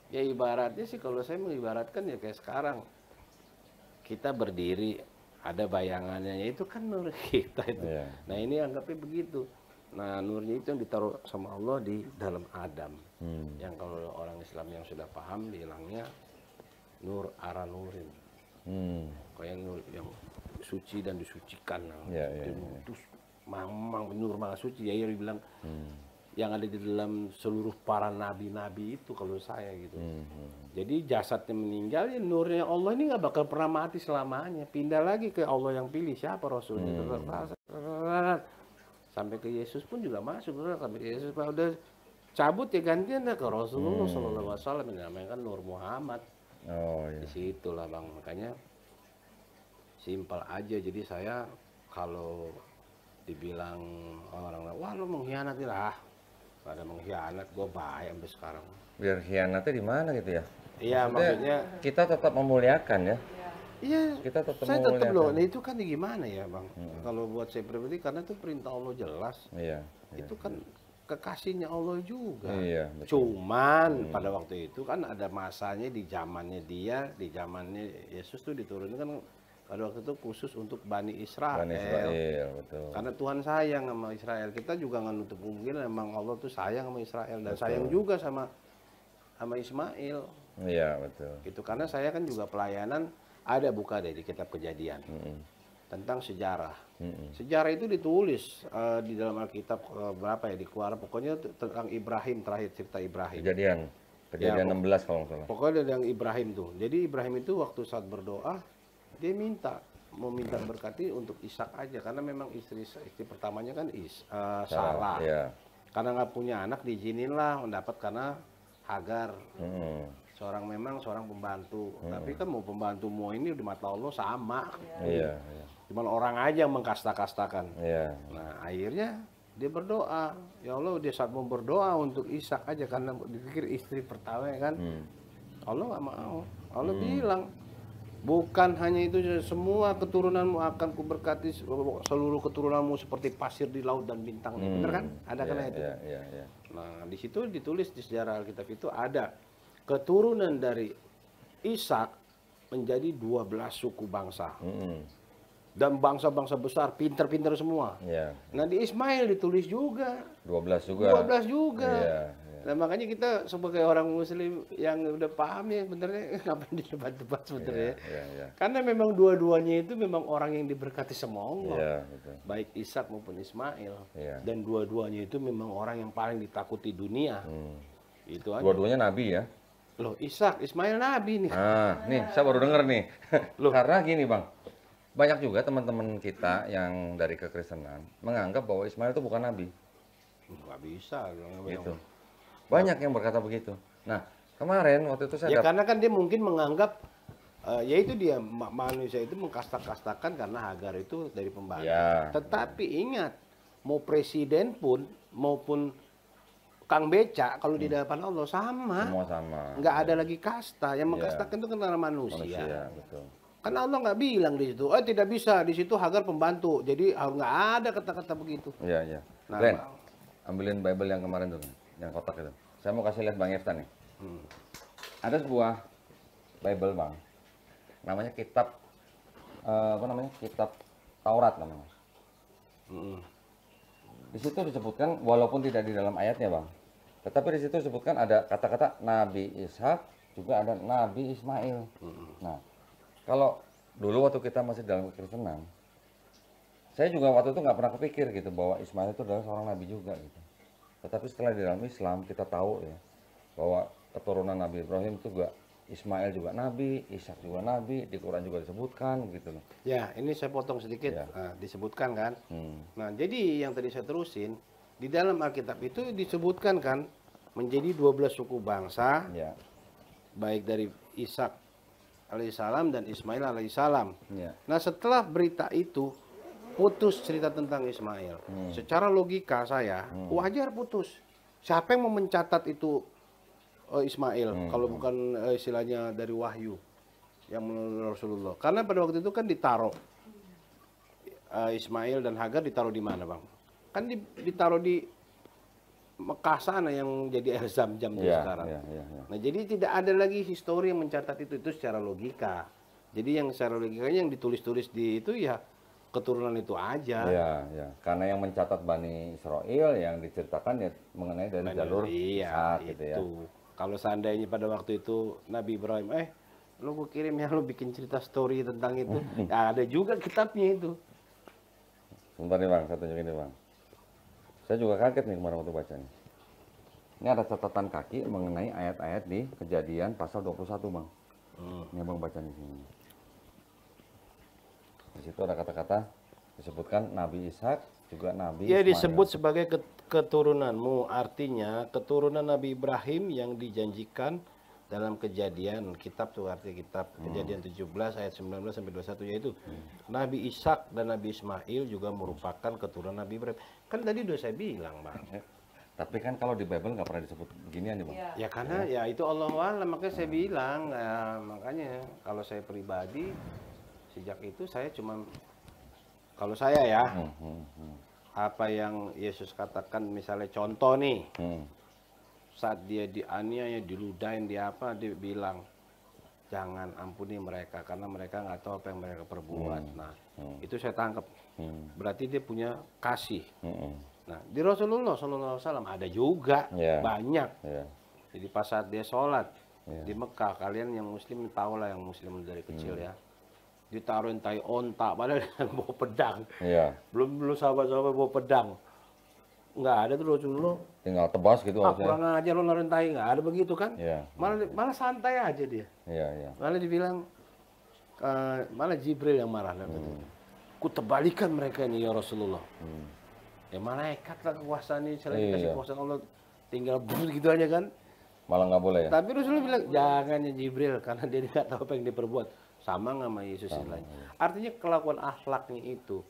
Ya ibaratnya sih kalau saya mengibaratkan ya kayak sekarang kita berdiri ada bayangannya itu kan nur kita itu. Nah ini anggapnya begitu. Nah nurnya itu yang ditaruh sama Allah di dalam Adam. Yang kalau orang Islam yang sudah paham bilangnya nur ara nurin. Kayak nur yang suci dan disucikan. Terus memang nur maha suci. Ya dibilang yang ada di dalam seluruh para nabi-nabi itu kalau saya gitu. Jadi jasadnya meninggal, ya nurnya Allah ini nggak bakal pernah mati selamanya. Pindah lagi ke Allah yang pilih siapa Rasulnya. Sampai ke Yesus pun juga masuk. Sampai ke Yesus udah cabut ya gantian ke Rasulullah SAW. Namanya kan Nur Muhammad. Di situlah Bang. Makanya simpel aja. Jadi saya kalau dibilang orang, wah lu mengkhianati lah. Pada mengkhianat, gue baik sampai sekarang. Biar khianatnya di mana gitu ya? Iya, maksudnya kita tetap memuliakan ya. Iya, kita tetap saya tetap memuliakan. loh. Nah itu kan gimana ya Bang? Kalau buat saya pribadi karena itu perintah Allah jelas. Itu kan kekasihnya Allah juga. Cuman pada waktu itu kan ada masanya di zamannya dia, di zamannya Yesus tuh diturunkan kan pada waktu itu khusus untuk Bani Israel. Betul. Karena Tuhan sayang sama Israel. Kita juga nggak nutup kemungkinan memang Allah tuh sayang sama Israel dan sayang juga sama Ismail. Iya betul. Itu karena saya kan juga pelayanan ada buka deh di kitab Kejadian tentang sejarah. Sejarah itu ditulis di dalam Alkitab berapa ya di Keluaran pokoknya tentang Ibrahim terakhir cerita Ibrahim. Kejadian 16 kalau nggak salah. Pokoknya yang Ibrahim tuh. Jadi Ibrahim itu waktu saat berdoa dia mau minta berkati untuk Ishak aja karena memang istri pertamanya kan Sarah. Karena nggak punya anak diizinin lah mendapat karena Hagar. Seorang pembantu. Tapi kan mau pembantu mau ini di mata Allah sama. Cuman orang aja yang mengkasta-kastakan. Nah akhirnya dia berdoa, ya Allah dia saat mau berdoa untuk Ishak aja karena dipikir istri pertama kan. Allah nggak mau. Allah bilang bukan hanya itu, semua keturunanmu akan kuberkati, seluruh keturunanmu seperti pasir di laut dan bintang. Bener kan? Ada karena itu. Nah, di situ ditulis di sejarah Alkitab itu ada keturunan dari Ishak menjadi 12 suku bangsa. Dan bangsa-bangsa besar, pinter-pinter semua. Nah, di Ismail ditulis juga. 12 juga. Nah makanya kita sebagai orang muslim yang udah paham ya sebenarnya ngapain didebat-debat sebenarnya. Karena memang dua-duanya itu memang orang yang diberkati sama Allah. Baik Ishak maupun Ismail. Dan dua-duanya itu memang orang yang paling ditakuti dunia. Itu aja. Dua-duanya nabi ya. Loh Ishak, Ismail nabi nih. Nih saya baru denger nih. Karena gini Bang. Banyak juga teman-teman kita yang dari kekristenan menganggap bahwa Ismail itu bukan nabi. Nggak bisa. Gitu. Banyak yang berkata begitu. Nah, kemarin waktu itu saya karena kan dia mungkin menganggap ya itu dia manusia itu mengkasta-kastakan karena Hagar itu dari pembantu. Tetapi ingat, mau presiden pun maupun Kang Beca kalau di hadapan Allah sama. Semua sama. Nggak ada lagi kasta. Yang mengkastakan itu kan karena manusia. Betul. Karena Allah nggak bilang di situ, tidak bisa, di situ Hagar pembantu. Jadi nggak ada kata-kata begitu. Nah, Glenn, ambilin Bible yang kemarin tuh. Yang kotak itu. Saya mau kasih lihat Bang Yefta nih. Ada sebuah Bible Bang. Namanya kitab Kitab Taurat namanya. Di situ disebutkan walaupun tidak di dalam ayatnya Bang. Tetapi di situ disebutkan ada kata-kata Nabi Ishak, juga ada Nabi Ismail. Nah, kalau dulu waktu kita masih dalam kekristenan, saya juga waktu itu nggak pernah kepikir gitu bahwa Ismail itu adalah seorang nabi juga gitu. Tetapi setelah di dalam Islam kita tahu ya bahwa keturunan Nabi Ibrahim itu juga Ismail juga nabi, Ishak juga nabi, di Quran juga disebutkan gitu loh. Ya, ini saya potong sedikit. Disebutkan kan. Nah, jadi yang tadi saya terusin di dalam Alkitab itu disebutkan kan menjadi 12 suku bangsa. Baik dari Ishak alaihissalam dan Ismail alaihissalam. Ya. Nah setelah berita itu putus cerita tentang Ismail. Secara logika saya wajar putus. Siapa yang mau mencatat itu Ismail kalau bukan istilahnya dari wahyu yang menurut Rasulullah. Karena pada waktu itu kan ditaruh Ismail dan Hagar ditaruh di mana, Bang? Kan ditaruh di Mekah sana yang jadi air Zam-Zam sekarang. Nah, jadi tidak ada lagi histori yang mencatat itu secara logika. Jadi yang secara logikanya yang ditulis-tulis di itu ya keturunan itu aja. Ya. Karena yang mencatat Bani Israel yang diceritakan ya mengenai dari jalur Ishak gitu ya. Kalau seandainya pada waktu itu Nabi Ibrahim, lu gue kirim ya, lu bikin cerita story tentang itu. Ya, ada juga kitabnya itu. Sebentar nih Bang, saya tunjukin nih Bang. Saya juga kaget nih kemarin waktu bacanya. Ini ada catatan kaki mengenai ayat-ayat di Kejadian pasal 21 Bang. Ini Bang baca di sini. Di situ ada kata-kata disebutkan Nabi Ishak juga Nabi Ya Ismail. disebut sebagai keturunanmu, artinya keturunan Nabi Ibrahim yang dijanjikan dalam Kejadian, kitab tuh arti kitab Kejadian 17 ayat 19 sampai 21 yaitu Nabi Ishak dan Nabi Ismail juga merupakan keturunan Nabi Ibrahim. Kan tadi udah saya bilang, Bang. Tapi kan kalau di Bible nggak pernah disebut beginian nih Bang. Ya karena ya itu Allahu'alam, makanya saya bilang, ya, makanya kalau saya pribadi sejak itu saya cuma kalau saya ya apa yang Yesus katakan misalnya contoh nih saat dia dianiaya, diludahin, dia apa, dia bilang jangan ampuni mereka karena mereka nggak tahu apa yang mereka perbuat. Nah itu saya tangkap berarti dia punya kasih. Nah di Rasulullah SAW ada juga banyak. Jadi pas saat dia sholat di Mekah, kalian yang Muslim tahu lah, yang Muslim dari kecil ya, ditaruhin tai onta padahal bawa pedang. Belum sahabat-sahabat bawa pedang. Nggak ada tuh Rasulullah. Tinggal tebas gitu aja. Kurang aja lo naruhin tai, nggak ada begitu kan? Malah santai aja dia. Malah dibilang malah Jibril yang marah. Kutebalikan mereka ini ya Rasulullah. Ya malaikat lah kekuasaan ini, selain dikasih kekuasaan Allah tinggal gitu aja kan? Malah nggak boleh ya? Tapi Rasulullah bilang jangan ya Jibril karena dia nggak tahu apa yang dia perbuat. Sama nggak sama Yesus lain. Artinya kelakuan akhlaknya itu,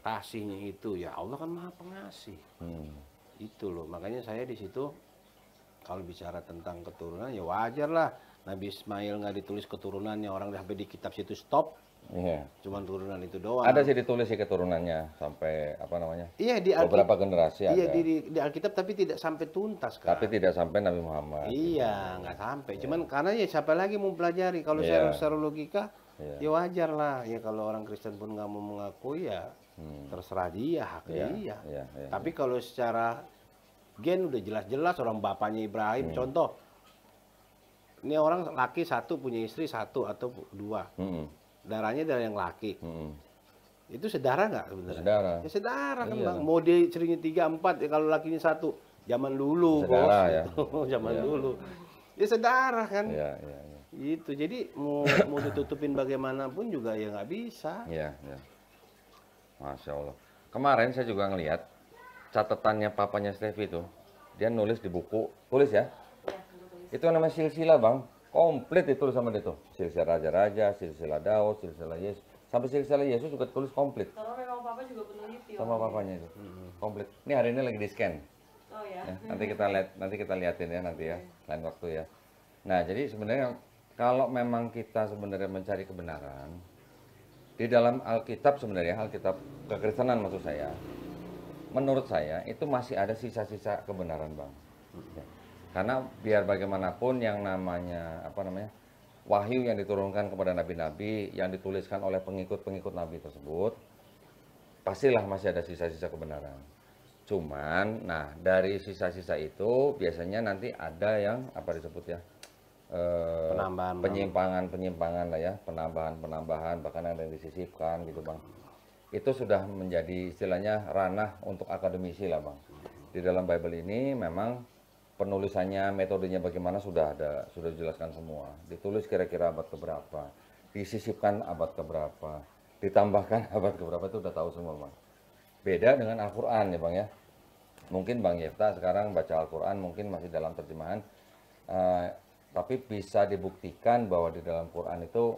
kasihnya itu, ya Allah kan maha pengasih. Itu loh, makanya saya di situ kalau bicara tentang keturunan ya wajar lah. Nabi Ismail nggak ditulis keturunannya, orang sampai di kitab situ stop. Cuman turunan itu doang. Ada sih ditulis sih keturunannya sampai apa namanya? Iya di beberapa generasi iya, ada. di Alkitab tapi tidak sampai tuntas kan. Tapi tidak sampai Nabi Muhammad. Iya, nggak sampai. Cuman karena ya siapa lagi mau pelajari kalau secara logika ya wajar lah. Ya kalau orang Kristen pun nggak mau mengakui ya terserah dia, hak dia. Tapi kalau secara gen udah jelas-jelas orang bapaknya Ibrahim. Contoh, ini orang laki satu punya istri satu atau dua. Darahnya dari yang laki. Itu sedara nggak sebenarnya? Sedara. Ya sedara kan Bang. Mau dia istrinya 3, 4 ya kalau lakinya satu. Zaman dulu sedara, bos. ya. Zaman dulu. Ya sedara kan. Iya. Gitu. Jadi mau ditutupin bagaimanapun juga ya nggak bisa. Iya. Masya Allah. Kemarin saya juga ngelihat catatannya papanya Steffi itu. Dia nulis di buku, tulis ya. Itu namanya silsilah Bang. Komplit ditulis sama dia tuh. Silsilah Raja-Raja, silsilah Daud, silsilah Yesus. Sampai silsilah Yesus juga tulis komplit. Karena memang papa juga peneliti. Sama papanya itu. Komplit. Ini hari ini lagi di scan. Oh ya. Nanti kita liatin ya nanti ya. Lain waktu ya. Nah, jadi sebenarnya kalau memang kita sebenarnya mencari kebenaran di dalam Alkitab sebenarnya, Alkitab kekristenan maksud saya, menurut saya itu masih ada sisa-sisa kebenaran Bang. Karena biar bagaimanapun yang namanya wahyu yang diturunkan kepada nabi-nabi yang dituliskan oleh pengikut-pengikut nabi tersebut pastilah masih ada sisa-sisa kebenaran. Cuman dari sisa-sisa itu biasanya nanti ada yang disebut ya penyimpangan lah ya, penambahan bahkan ada yang disisipkan gitu Bang. Itu sudah menjadi istilahnya ranah untuk akademisi lah Bang. Di dalam Bible ini memang penulisannya, metodenya bagaimana sudah dijelaskan semua. Ditulis kira-kira abad keberapa, disisipkan abad keberapa, ditambahkan abad keberapa itu udah tahu semua Bang. Beda dengan Al-Quran ya Bang ya. Mungkin Bang Yefta sekarang baca Al-Quran mungkin masih dalam terjemahan Tapi bisa dibuktikan bahwa di dalam Quran itu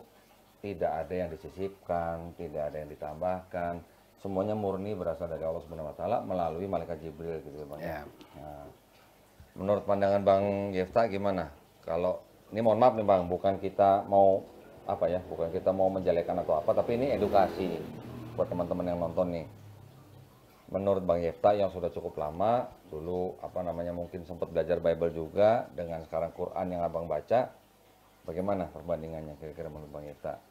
tidak ada yang disisipkan, tidak ada yang ditambahkan. Semuanya murni berasal dari Allah Subhanahu wa taala melalui malaikat Jibril gitu ya, Bang. Ya. Nah, menurut pandangan Bang Yefta gimana? Kalau ini mohon maaf nih Bang, bukan kita mau apa ya, bukan kita mau menjelekan atau apa, tapi ini edukasi buat teman-teman yang nonton nih. Menurut Bang Yefta yang sudah cukup lama, dulu apa namanya mungkin sempat belajar Bible juga, dengan sekarang Quran yang Abang baca, bagaimana perbandingannya kira-kira menurut Bang Yefta?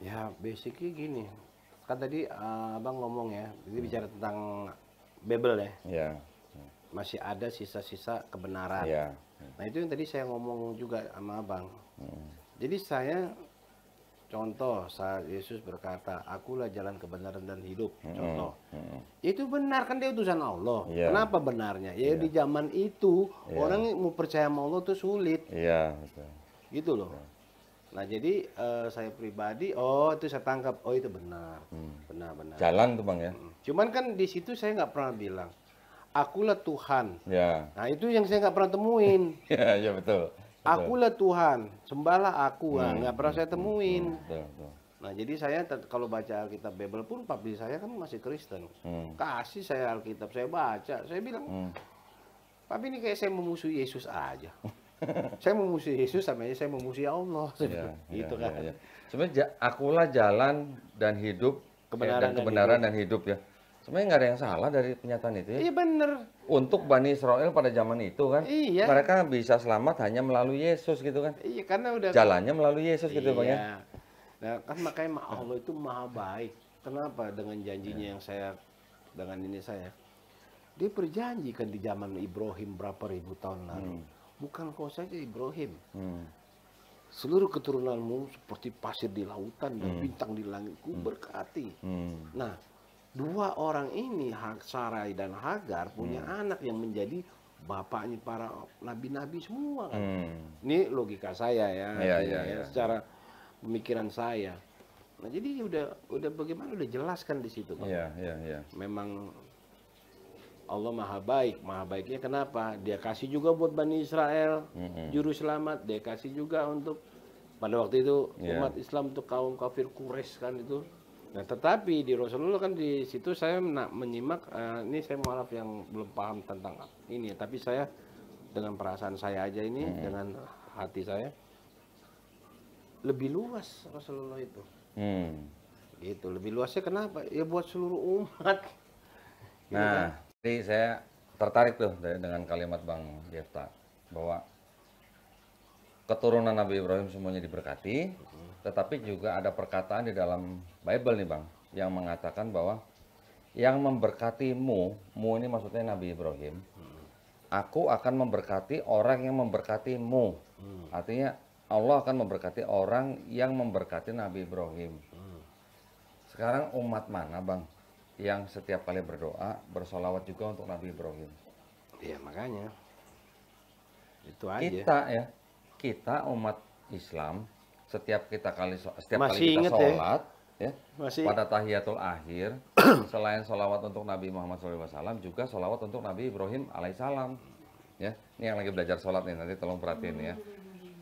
Ya, basically gini. Kan tadi Abang ngomong ya, ini bicara tentang Bible ya. Ya, Masih ada sisa-sisa kebenaran. ya. Nah, itu yang tadi saya ngomong juga sama Abang. Jadi saya contoh saat Yesus berkata, "Akulah jalan kebenaran dan hidup." Contoh. Itu benar kan, dia utusan Allah. Iya. Kenapa benarnya? Ya di zaman itu orang mau percaya sama Allah tuh sulit. Iya, betul. Gitu loh. Nah, jadi saya pribadi, oh itu saya tangkap, oh itu benar. Benar-benar. Jalan tuh Bang ya. Cuman kan di situ saya nggak pernah bilang, "Akulah Tuhan." Ya. Nah, itu yang saya nggak pernah temuin. Ya, ya betul. Akulah Tuhan, sembahlah aku. Nah, nggak pernah saya temuin. Betul, betul. Nah, jadi saya kalau baca Alkitab Bible pun, papi saya kan masih Kristen. Kasih saya Alkitab, saya baca. Saya bilang, papi ini kayak saya memusuhi Yesus aja. Saya memusuhi Yesus sama aja saya memusuhi Allah. Ya, Gitu ya, kan. ya, ya. Sebenarnya akulah jalan dan hidup, kebenaran dan hidup ya. Sebenarnya nggak ada yang salah dari pernyataan itu ya. Iya bener. Untuk Bani Israel pada zaman itu kan, Iya. mereka bisa selamat hanya melalui Yesus gitu kan. Iya, karena udah Jalannya melalui Yesus gitu Bang ya. Iya. Nah, kan makanya Allah itu maha baik. Kenapa? Dengan janjinya yang saya, dengan ini saya, dia berjanjikan di zaman Ibrahim berapa ribu tahun lalu. Bukan kau saja Ibrahim. Seluruh keturunanmu seperti pasir di lautan dan bintang di langitku berkati. Nah, dua orang ini, Sarai dan Hagar, punya anak yang menjadi bapaknya para nabi-nabi semua kan. Ini logika saya ya, Iya, artinya iya, iya. secara pemikiran saya. Nah, jadi udah bagaimana, udah jelaskan di situ, Pak. Iya, iya, iya. Memang Allah maha baik. Maha baiknya kenapa? Dia kasih juga buat Bani Israel juru selamat. Dia kasih juga untuk pada waktu itu umat Islam, untuk kaum kafir Quraisy kan itu. Nah, tetapi di Rasulullah kan di situ saya menyimak, ini saya maaf yang belum paham tentang ini, tapi saya dengan perasaan saya aja ini, dengan hati saya, lebih luas Rasulullah itu. Gitu, lebih luasnya kenapa? Ya buat seluruh umat. Nah, jadi saya tertarik tuh dengan kalimat Bang Yefta bahwa keturunan Nabi Ibrahim semuanya diberkati, tetapi juga ada perkataan di dalam Bible nih Bang, yang mengatakan bahwa yang memberkatimu, mu ini maksudnya Nabi Ibrahim, aku akan memberkati orang yang memberkatimu. Artinya Allah akan memberkati orang yang memberkati Nabi Ibrahim. Sekarang umat mana Bang yang setiap kali berdoa bersolawat juga untuk Nabi Ibrahim? Ya makanya itu aja. Kita umat Islam setiap kali kita Masih inget sholat ya, Masih pada tahiyatul akhir selain sholawat untuk Nabi Muhammad SAW juga sholawat untuk Nabi Ibrahim alaihissalam ya. Ini yang lagi belajar sholat nih, nanti tolong perhatiin ya.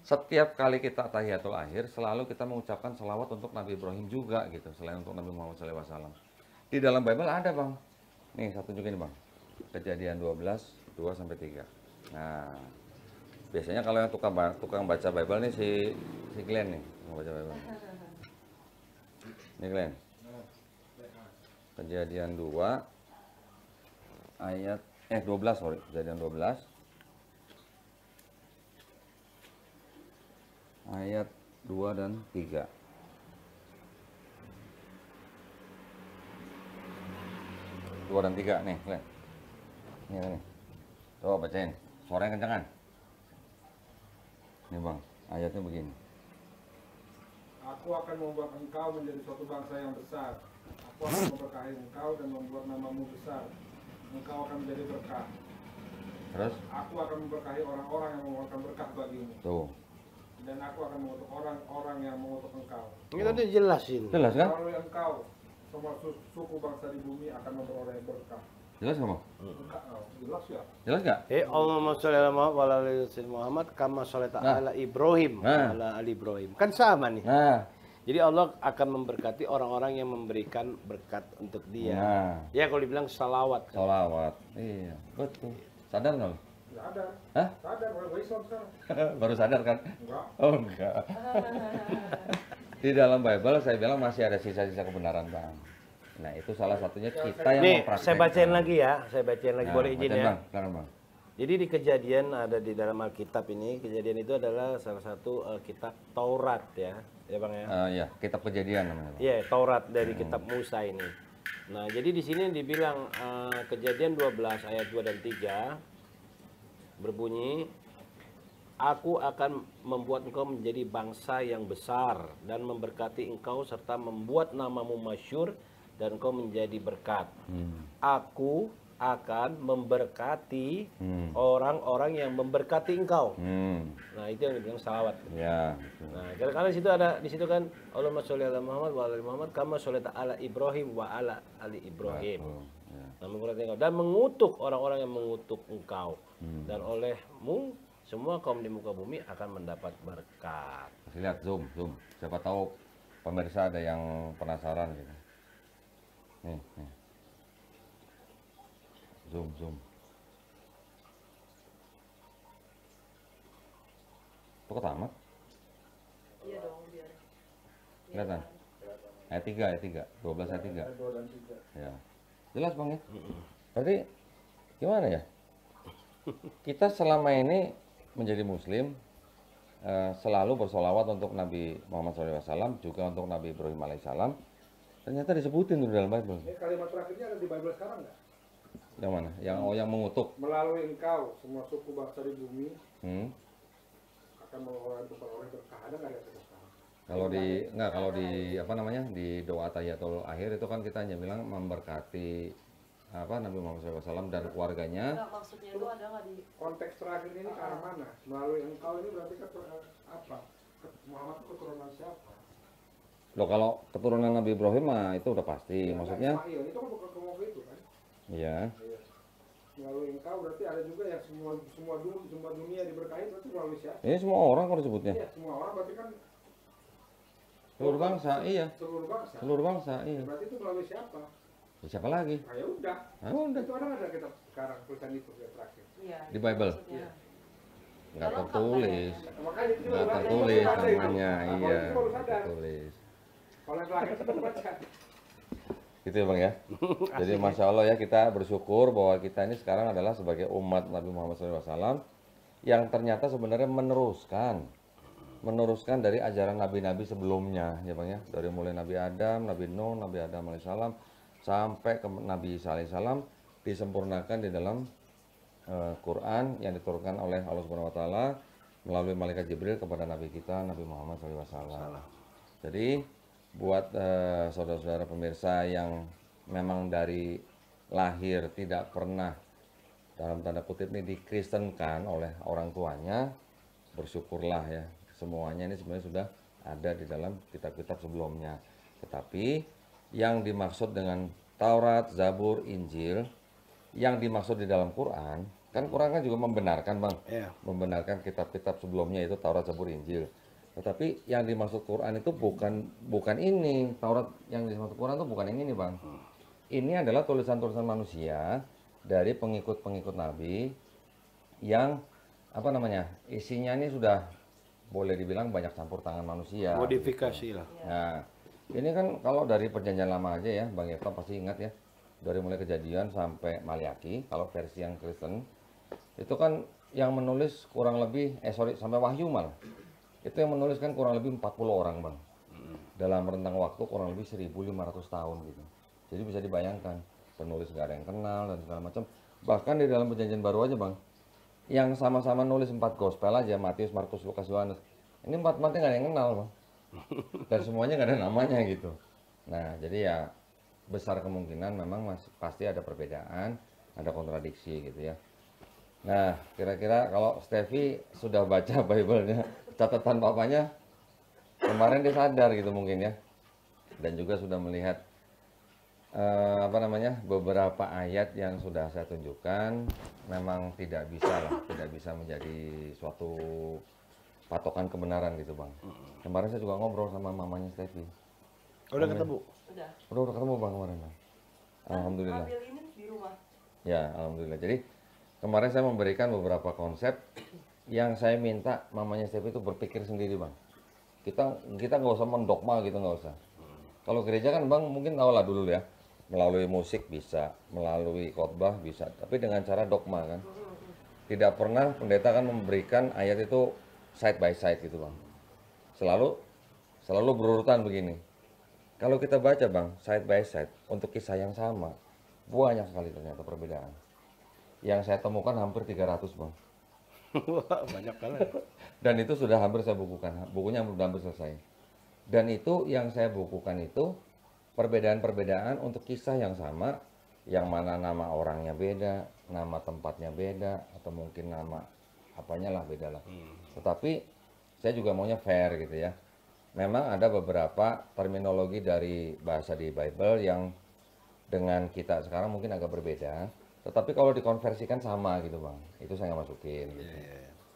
Setiap kali kita tahiyatul akhir selalu kita mengucapkan sholawat untuk Nabi Ibrahim juga gitu, selain untuk Nabi Muhammad SAW. Di dalam Bible ada Bang, nih satu juga nih Bang, Kejadian 12 2-3. Nah, biasanya kalau yang tukang baca Bible nih si Glenn nih, yang baca Bible. Ini Glenn. Kejadian 2 ayat 12 sorry, Kejadian 12 ayat 2 dan 3. Dua dan 3 nih, Glenn. Nih. Coba bacain. Suaranya kencengan. Nih Bang, ayatnya begini. Aku akan membuat engkau menjadi suatu bangsa yang besar. Aku akan memberkahi engkau dan membuat namamu besar. Engkau akan menjadi berkah. Terus? Aku akan memberkahi orang-orang yang menguatkan berkah bagimu. Tuh. Dan aku akan mengutuk orang-orang yang mengutuk engkau. Itu udah jelasin. Jelas kan? Melalui engkau, semua suku bangsa di bumi akan memperoleh berkah. Jelas nggak Bang? Enggak, jelas ya. Jelas nggak? Allahumma sholli ala Muhammad wa ala ali sayyidina Muhammad kama sholaita ala Ibrahim wa Nah. ala ali Ibrahim. Kan sama nih. Nah, Jadi Allah akan memberkati orang-orang yang memberikan berkat untuk dia. nah, Ya kalau dibilang salawat. sholawat. Iya, betul. Sadar nggak lo? Enggak ada. Hah? Sadar, gue Islam sekarang. Baru sadar kan? Enggak. Oh enggak. Di dalam Bible saya bilang masih ada sisa-sisa kebenaran Bang. Nah itu salah satunya kita yang Nih, mempraktekkan. saya bacain lagi ya. Saya bacain lagi. Nah, Boleh izin bacain, ya? Bang. Silakan Bang. Jadi di Kejadian ada di dalam Alkitab ini. Kejadian itu adalah salah satu kitab Taurat ya. Ya Bang ya. Ya, kitab kejadian namanya Bang. Iya, Taurat dari kitab Musa ini. Nah, jadi di sini dibilang Kejadian 12 ayat 2 dan 3 berbunyi, Aku akan membuat engkau menjadi bangsa yang besar dan memberkati engkau serta membuat namamu masyhur dan engkau menjadi berkat. Aku akan memberkati orang-orang yang memberkati engkau. Nah, itu yang dibilang salawat. Ya. Nah, karena di situ kan Allahumma sholli ala Muhammad wa ala ali Muhammad kama sholaita ala Ibrahim wa ala ali Ibrahim. Ya. Nah, memberkati engkau dan mengutuk orang-orang yang mengutuk engkau. Dan olehmu semua kaum di muka bumi akan mendapat berkat. Kasih lihat zoom. Siapa tahu pemirsa ada yang penasaran gitu. Nih. Zoom. Itu ketamat? Iya dong, biar. Kelihatan? Ayat 3. 12 ayat 3. 2 dan 3. Ya. Jelas Bang ya? Berarti gimana ya? Kita selama ini menjadi muslim selalu bersolawat untuk Nabi Muhammad SAW, juga untuk Nabi Ibrahim alaihissalam. Ternyata disebutin di dalam Bible. Ini kalimat terakhirnya ada di Bible sekarang nggak? Yang mana? Yang mengutuk. Melalui engkau semua suku bangsa di bumi Hmm. akan memperoleh berkah. Ada nggak ya sekarang? Kalau di apa namanya, di doa tahiyatul akhir itu kan kita hanya bilang memberkati Nabi Muhammad SAW dan keluarganya. Enggak, maksudnya itu ada nggak di Konteks terakhir ini ke arah mana? Melalui engkau ini berarti kan apa? Muhammad itu keturunan siapa? Loh, kalau keturunan Nabi Ibrahim mah itu udah pasti. Maksudnya, Ismail itu kan bukan kemoga itu kan? iya. Iya. Melalui engkau berarti ada juga yang semua dunia diberkahi berarti melalui siapa? Ini semua orang kalau disebutnya. Iya, semua orang berarti kan Seluruh bangsa, iya. seluruh bangsa. Seluruh bangsa, iya. Berarti itu melalui siapa? Ya, siapa lagi? Nah, ya udah. Ah, udah. Itu ada kita sekarang tulisan itu yang terakhir. iya. Di Bible? Maksudnya. Nggak Lengkap tertulis. Makanya itu Nggak baru ada, tertulis baru ada itu. namanya, Nah, kalau iya. itu baru sadar. Tertulis. Kalau yang terakhir kita baca. Gitu ya Bang ya. Jadi Masya Allah ya, kita bersyukur bahwa kita ini sekarang adalah sebagai umat Nabi Muhammad SAW yang ternyata sebenarnya meneruskan dari ajaran nabi-nabi sebelumnya ya Bang ya. Dari mulai Nabi Adam, Nabi Nuh, Nabi Adam alaihissalam sampai ke Nabi Isa alaihissalam disempurnakan di dalam Quran yang diturunkan oleh Allah Subhanahu wa taala melalui malaikat Jibril kepada nabi kita Nabi Muhammad SAW. Jadi buat saudara-saudara pemirsa yang memang dari lahir tidak pernah dalam tanda kutip ini dikristenkan oleh orang tuanya, bersyukurlah ya, semuanya ini sebenarnya sudah ada di dalam kitab-kitab sebelumnya. Tetapi yang dimaksud dengan Taurat, Zabur, Injil, yang dimaksud di dalam Quran, kan Quran kan juga membenarkan Bang, Iya. membenarkan kitab-kitab sebelumnya itu Taurat, Zabur, Injil. Tetapi yang dimaksud Quran itu bukan ini. Taurat yang dimaksud Quran itu bukan yang ini Bang. Ini adalah tulisan-tulisan manusia dari pengikut-pengikut Nabi yang apa namanya, isinya ini sudah boleh dibilang banyak campur tangan manusia. Modifikasi lah. Nah, ini kan kalau dari perjanjian lama aja ya, Bang Yefta pasti ingat ya, dari mulai Kejadian sampai Maliaki, kalau versi yang Kristen, itu kan yang menulis kurang lebih, sampai Wahyu malah, itu yang menuliskan kurang lebih 40 orang Bang, dalam rentang waktu kurang lebih 1.500 tahun gitu. Jadi bisa dibayangkan, penulis nggak ada yang kenal dan segala macam. Bahkan di dalam perjanjian baru aja Bang, yang sama-sama nulis 4 gospel aja, Matius, Markus, Lukas, Yohanes, ini 4-4-nya nggak ada yang kenal Bang. Dan semuanya nggak ada namanya gitu. Nah, jadi ya besar kemungkinan memang pasti ada perbedaan, ada kontradiksi gitu ya. Nah, kira-kira kalau Steffi sudah baca Bible-nya, catatan papanya, kemarin dia sadar gitu mungkin ya. Dan juga sudah melihat apa namanya, beberapa ayat yang sudah saya tunjukkan memang tidak bisa menjadi suatu patokan kebenaran gitu bang. Kemarin saya juga ngobrol sama mamanya Steffi. Udah ketemu? Udah. Udah ketemu bang kemarin bang. Alhamdulillah. Ambil ini di rumah. Ya alhamdulillah. Jadi kemarin saya memberikan beberapa konsep yang saya minta mamanya Steffi itu berpikir sendiri bang. Kita nggak usah mendogma gitu, nggak usah. Kalau gereja kan bang mungkin tahu lah dulu ya, melalui musik bisa, melalui khotbah bisa, tapi dengan cara dogma kan. Tidak pernah pendeta kan memberikan ayat itu side by side gitu bang. Selalu berurutan begini. Kalau kita baca bang, side by side untuk kisah yang sama, banyak sekali ternyata perbedaan. Yang saya temukan hampir 300 bang. Wah, banyak banget. Dan itu sudah hampir saya bukukan, bukunya hampir selesai. Dan itu yang saya bukukan itu perbedaan-perbedaan untuk kisah yang sama, yang mana nama orangnya beda, nama tempatnya beda, atau mungkin nama apanya lah beda lah. Tetapi saya juga maunya fair gitu ya. Memang ada beberapa terminologi dari bahasa di Bible yang dengan kita sekarang mungkin agak berbeda, tetapi kalau dikonversikan sama gitu bang, itu saya nggak masukin. Gitu.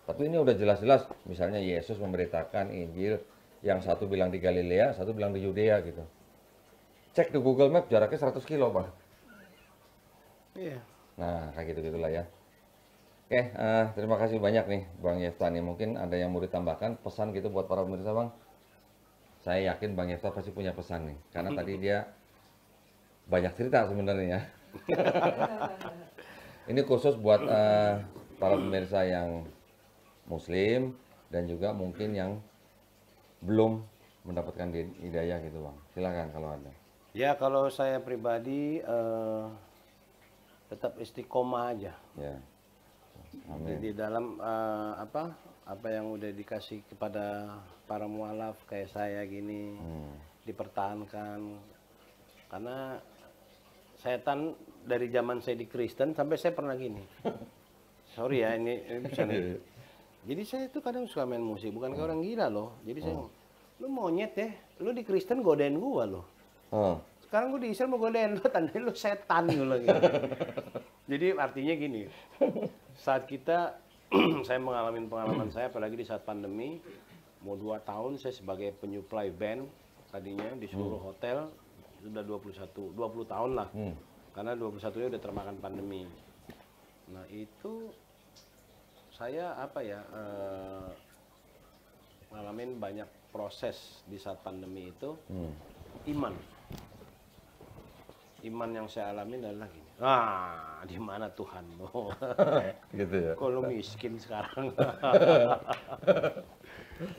Tapi ini udah jelas-jelas, misalnya Yesus memberitakan Injil, yang satu bilang di Galilea, satu bilang di Yudea gitu. Cek di Google Map jaraknya 100 kilo bang. Iya. Nah kayak gitu-gitulah ya. Oke, terima kasih banyak nih Bang Yefta nih. Mungkin ada yang mau ditambahkan pesan gitu buat para pemirsa bang. Saya yakin Bang Yefta pasti punya pesan nih, karena tadi dia banyak cerita sebenarnya. Ini khusus buat para pemirsa yang Muslim dan juga mungkin yang belum mendapatkan hidayah gitu bang. Silakan kalau ada. Ya kalau saya pribadi tetap istiqomah aja. Ya. Di dalam apa yang udah dikasih kepada para mualaf kayak saya gini dipertahankan, karena setan dari zaman saya di Kristen sampai saya pernah gini. Sorry ya ini bisa nih. Jadi saya itu kadang suka main musik, bukan kayak orang gila loh. Jadi saya lu monyet ya, lu di Kristen godain gua loh. Sekarang gua di Islam mau godain lu, tandanya lu setan gitu. Jadi artinya gini, saat kita saya mengalami pengalaman saya, apalagi di saat pandemi, mau 2 tahun saya sebagai penyuplai band tadinya di seluruh hotel, sudah 20 tahun lah, karena 21-nya udah termakan pandemi. Nah itu saya ngalamin banyak proses di saat pandemi itu. Iman yang saya alamin adalah gini. Di mana Tuhan lo? Gitu ya. Kok lo miskin sekarang?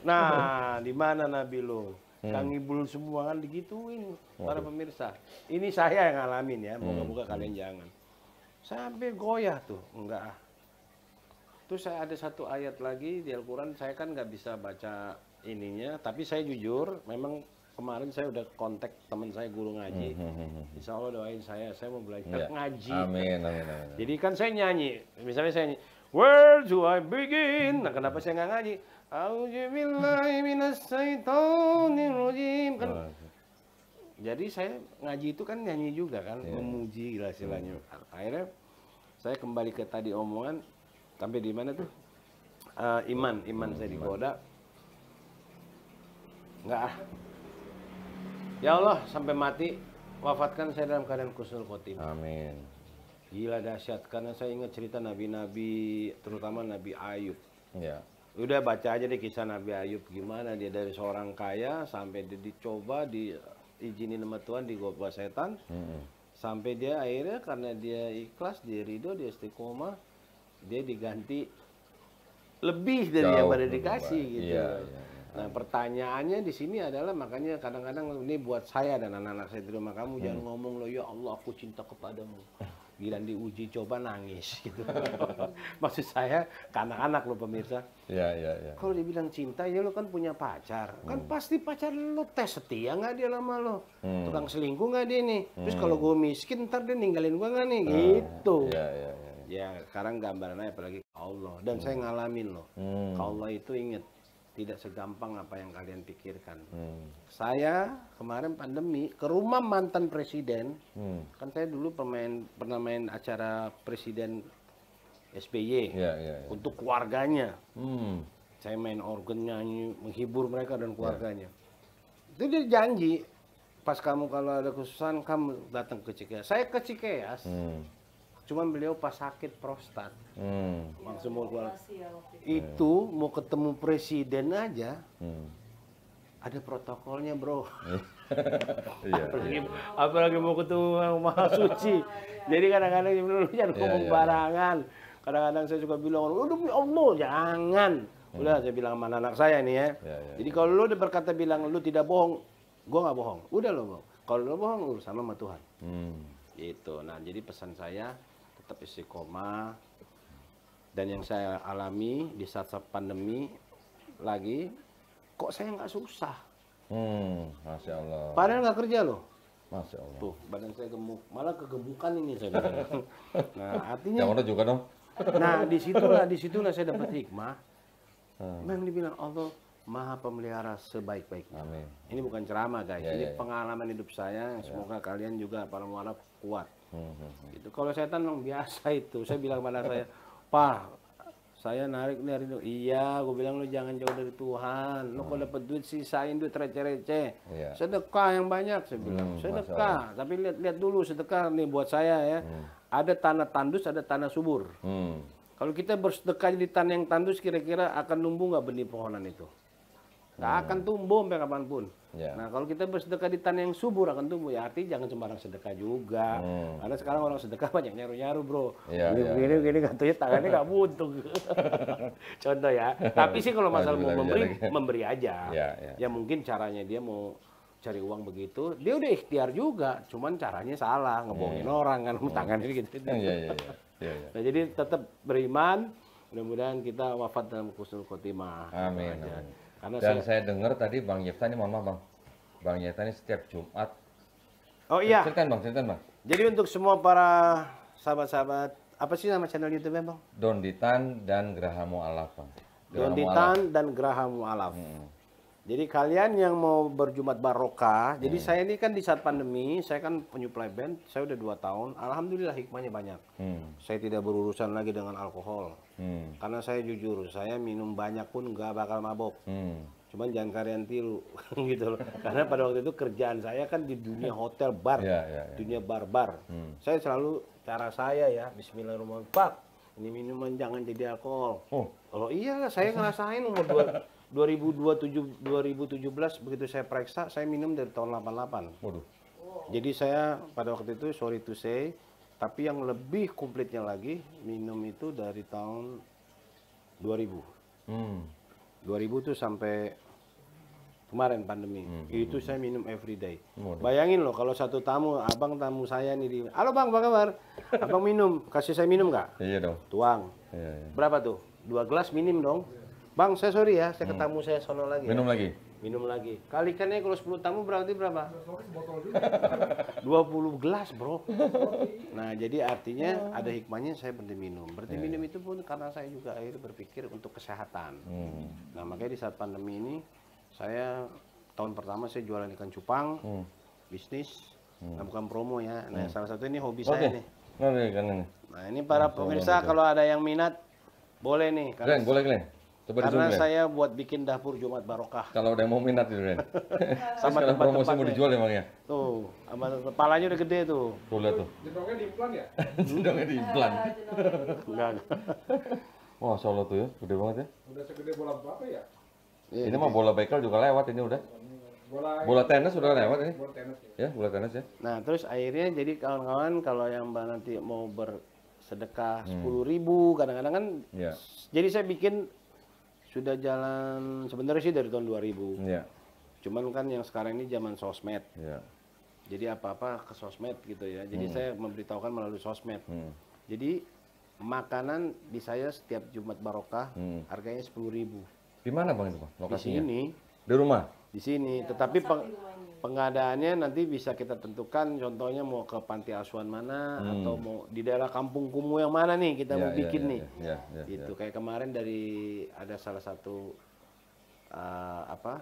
Nah, di mana Nabi lo? Kang Ibul semua kan digituin para pemirsa. Ini saya yang ngalamin ya, moga-moga kalian jangan. Sampai goyah tuh, enggak ah. Terus saya ada satu ayat lagi di Al-Quran, saya kan nggak bisa baca ininya, tapi saya jujur, memang kemarin saya udah kontak teman saya guru ngaji. Insya Allah doain saya mau belajar ngaji. Amin. Jadi kan saya nyanyi, misalnya saya nyanyi, where do I begin? Nah kenapa saya nggak ngaji? A'udzubillahi minasyaitonirrajim. Kan. Jadi saya ngaji itu kan nyanyi juga kan, memuji lah istilahnya. Akhirnya saya kembali ke tadi omongan, sampai di mana tuh? Iman saya digoda. Enggak ah. Ya Allah, sampai mati, wafatkan saya dalam keadaan husnul khotimah. Amin. Gila dahsyat, karena saya ingat cerita nabi-nabi, terutama Nabi Ayub. Ya. Udah baca aja deh kisah Nabi Ayub, gimana dia dari seorang kaya, sampai dia dicoba, diizinin sama Tuhan, digoda setan. Sampai dia akhirnya karena dia ikhlas, dia ridho, dia istiqomah, dia diganti lebih dari yang pada dikasih gitu. Iya. Nah pertanyaannya di sini adalah, makanya kadang-kadang ini buat saya dan anak-anak saya di rumah, kamu jangan ngomong loh, ya Allah aku cinta kepadamu. Gila diuji coba nangis gitu. Maksud saya ke anak-anak lo pemirsa. Iya. Kalau dibilang cinta ya lo kan punya pacar, kan pasti pacar lo tes setia nggak dia lama lo, tukang selingkuh nggak dia nih. Terus kalau gue miskin ntar dia ninggalin gue nggak nih gitu. Iya. Ya sekarang gambaran aja apalagi ke Allah, dan saya ngalamin loh. Ke Allah itu inget. tidak segampang apa yang kalian pikirkan. Saya kemarin pandemi ke rumah mantan presiden, kan saya dulu pernah main acara presiden SBY untuk keluarganya. Saya main organ, nyanyi, menghibur mereka dan keluarganya. Itu dia janji, pas kamu kalau ada kesusahan kamu datang ke Cikeas. Saya ke Cikeas, cuman beliau pas sakit prostat. Langsung mau keluar. Itu mau ketemu presiden aja, ada protokolnya bro. apalagi mau ketemu yang Maha Suci. Jadi kadang-kadang jangan ngomong barangan. Kadang-kadang saya suka bilang, demi Allah jangan. Udah saya bilang sama anak saya nih ya. Jadi kalau lu udah berkata bilang lu tidak bohong, gua nggak bohong. Udah lo bohong. Kalau lu bohong urusan sama Tuhan. Gitu. Nah jadi pesan saya tetap istiqomah. Dan yang saya alami di saat pandemi lagi, kok saya nggak susah. Masya Allah. Padahal nggak kerja loh. Masya Allah. Tuh, badan saya gemuk, malah kegemukan ini saya bilang. Nah, artinya. Yang juga dong. Nah, disitulah saya dapat hikmah. Memang dibilang Allah Maha Pemelihara sebaik-baiknya. Amin. Ini bukan ceramah guys, ini pengalaman hidup saya. Semoga kalian juga para mualaf kuat. Itu kalau setan memang biasa itu. Saya bilang pada saya, Pak, saya narik nih hari itu. Iya, gue bilang lu jangan jauh dari Tuhan. Lu kalau dapat duit sisain duit receh-receh. Sedekah yang banyak, saya bilang. Sedekah, tapi lihat dulu sedekah nih buat saya ya. Ada tanah tandus, ada tanah subur. Kalau kita bersedekah di tanah yang tandus, kira-kira akan numbuh nggak benih pohonan itu? Nggak akan tumbuh sampai kapanpun. Nah kalau kita bersedekah di tanah yang subur akan tumbuh. Ya artinya jangan sembarang sedekah juga. Karena sekarang orang sedekah banyak nyaru-nyaru bro. Gini katanya tangannya nggak buntung. Contoh ya. Tapi sih kalau masalah mau memberi aja. Ya mungkin caranya dia mau cari uang begitu, dia udah ikhtiar juga. Cuman caranya salah, ngebohongin orang kan, tangannya gitu. Nah jadi tetap beriman. Mudah-mudahan kita wafat dalam husnul khotimah. Amin. Karena dan saya dengar tadi Bang Yefta ini, mohon maaf Bang. Bang Yefta ini setiap Jumat. Oh iya. Ceritakan Bang. Jadi untuk semua para sahabat-sahabat, apa sih nama channel YouTube-nya Bang? Donditan dan Geraha Mu'alaf Bang. Donditan dan Geraha Mu'alaf. Jadi kalian yang mau berjumat barokah, jadi saya ini kan di saat pandemi, saya kan penyuplai band, saya udah 2 tahun, alhamdulillah hikmahnya banyak. Saya tidak berurusan lagi dengan alkohol, karena saya jujur, saya minum banyak pun nggak bakal mabok. Cuman jangan kalian tiru, gitu loh. Karena pada waktu itu kerjaan saya kan di dunia hotel bar, dunia bar-bar. Saya selalu, cara saya ya, bismillahirrahmanirrahim, Pak, ini minuman jangan jadi alkohol. Kalau iya, saya ngerasain umur 2017 begitu saya periksa, saya minum dari tahun 88. Waduh. Jadi saya pada waktu itu, sorry to say, tapi yang lebih komplitnya lagi, minum itu dari tahun 2000. 2000 tuh sampai kemarin pandemi. Itu saya minum everyday. Bayangin loh kalau satu tamu, abang tamu saya nih di, halo bang, apa kabar? Abang minum, kasih saya minum nggak? Iya dong. Tuang. Berapa tuh? 2 gelas minim dong. Bang, saya sorry ya, saya ketemu saya sono lagi. Minum lagi? Minum lagi. Kalikannya kalau 10 tamu berarti berapa? 20 gelas, bro. Nah, jadi artinya ada hikmahnya saya berhenti minum. Berhenti minum itu pun karena saya juga akhirnya berpikir untuk kesehatan. Nah, makanya di saat pandemi ini, saya tahun pertama saya jualan ikan cupang, bisnis, nah, bukan promo ya. Nah, salah satu ini hobi saya nih. Nah, ini para pemirsa kalau ada yang minat, boleh nih. Boleh. Karena saya buat bikin dapur Jumat Barokah. Kalau ada yang mau minat itu Ren. Sama tempat promosi mau dijual emang ya? Tuh, sama kepalanya udah gede tuh. Tuh lihat tuh. Jendongnya diimplan ya? Jendongnya diimplan. Enggak. Wah, Masya Allah tuh ya, gede banget ya. Udah segede bola apa ya? Ini mah bola bekel juga lewat ini udah. Bola tenis sudah lewat ini. Bola tenis Ya, ya. bola tenis ya. Nah, terus akhirnya jadi kawan-kawan kalau yang nanti mau bersedekah 10.000 kadang-kadang kan. Jadi saya bikin sudah jalan sebenarnya sih dari tahun 2000. Cuman kan yang sekarang ini zaman sosmed. Jadi apa-apa ke sosmed gitu ya. Jadi saya memberitahukan melalui sosmed. Jadi makanan di saya setiap Jumat Barokah harganya 10.000. Di mana Bang itu Bang? Lokasinya? Di sini. Di rumah? Di sini. Tetapi pengadaannya nanti bisa kita tentukan. Contohnya mau ke panti asuhan mana atau mau di daerah Kampung Kumuh yang mana nih kita mau bikin nih. Itu kayak kemarin dari ada salah satu apa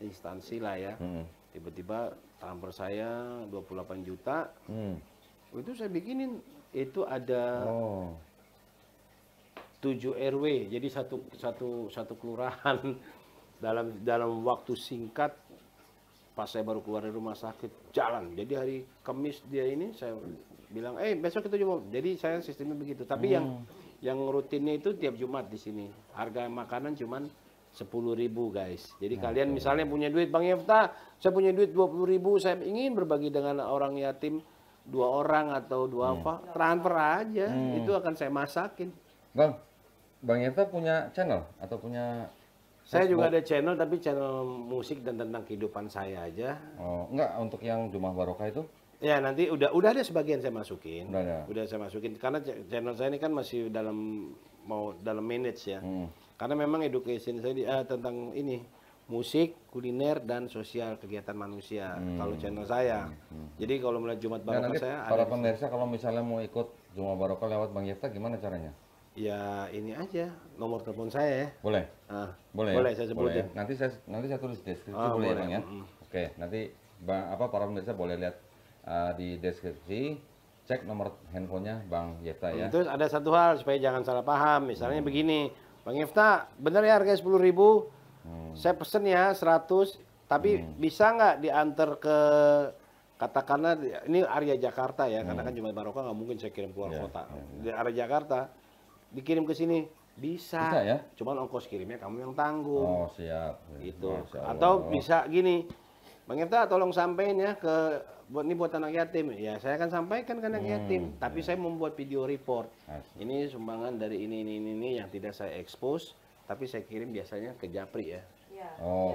instansi lah ya. Tiba-tiba transfer saya 28 juta. Itu saya bikinin itu ada 7 RW, jadi satu kelurahan dalam waktu singkat. Pas saya baru keluar dari rumah sakit jalan. Jadi hari Kamis dia ini saya bilang, besok kita coba. Jadi saya sistemnya begitu. Tapi yang rutinnya itu tiap Jumat di sini. Harga makanan cuman 10.000 guys. Jadi kalian misalnya punya duit, Bang Yefta, saya punya duit 20.000, saya ingin berbagi dengan orang yatim 2 orang atau 2 apa, transfer aja. Itu akan saya masakin. Bang Yefta punya channel atau punya? Saya juga ada channel, tapi channel musik dan tentang kehidupan saya aja. Oh, enggak, untuk yang Jumah Barokah itu? Ya, nanti udah ada sebagian saya masukin. Udah Saya masukin karena channel saya ini kan masih dalam manage ya. Karena memang education saya tentang ini musik, kuliner dan sosial kegiatan manusia. Kalau channel saya. Jadi kalau mulai Jumat Barokah saya para pemirsa kalau misalnya mau ikut Jumah Barokah lewat Bang Yefta gimana caranya? Ya ini aja nomor telepon saya ya. Boleh? Boleh ya? Saya sebutin. Boleh ya? Nanti saya tulis deskripsi boleh ya Bang ya? Oke, nanti para pemirsa boleh lihat di deskripsi, cek nomor handphonenya Bang Yefta ya. Terus ada satu hal supaya jangan salah paham, misalnya begini, Bang Yefta, bener ya harga 10.000, saya pesen ya 100, tapi bisa nggak diantar ke katakanlah ini area Jakarta ya, karena kan Jumat Barokah nggak mungkin saya kirim keluar kota, di area Jakarta. Dikirim ke sini bisa ya, cuman ongkos kirimnya kamu yang tanggung. Oh siap gitu. Atau bisa gini, Bang Yefta tolong sampaikan ya ke buat anak yatim ya, saya akan sampaikan ke anak yatim, tapi saya membuat video report. Ini sumbangan dari ini yang tidak saya expose, tapi saya kirim biasanya ke Japri ya.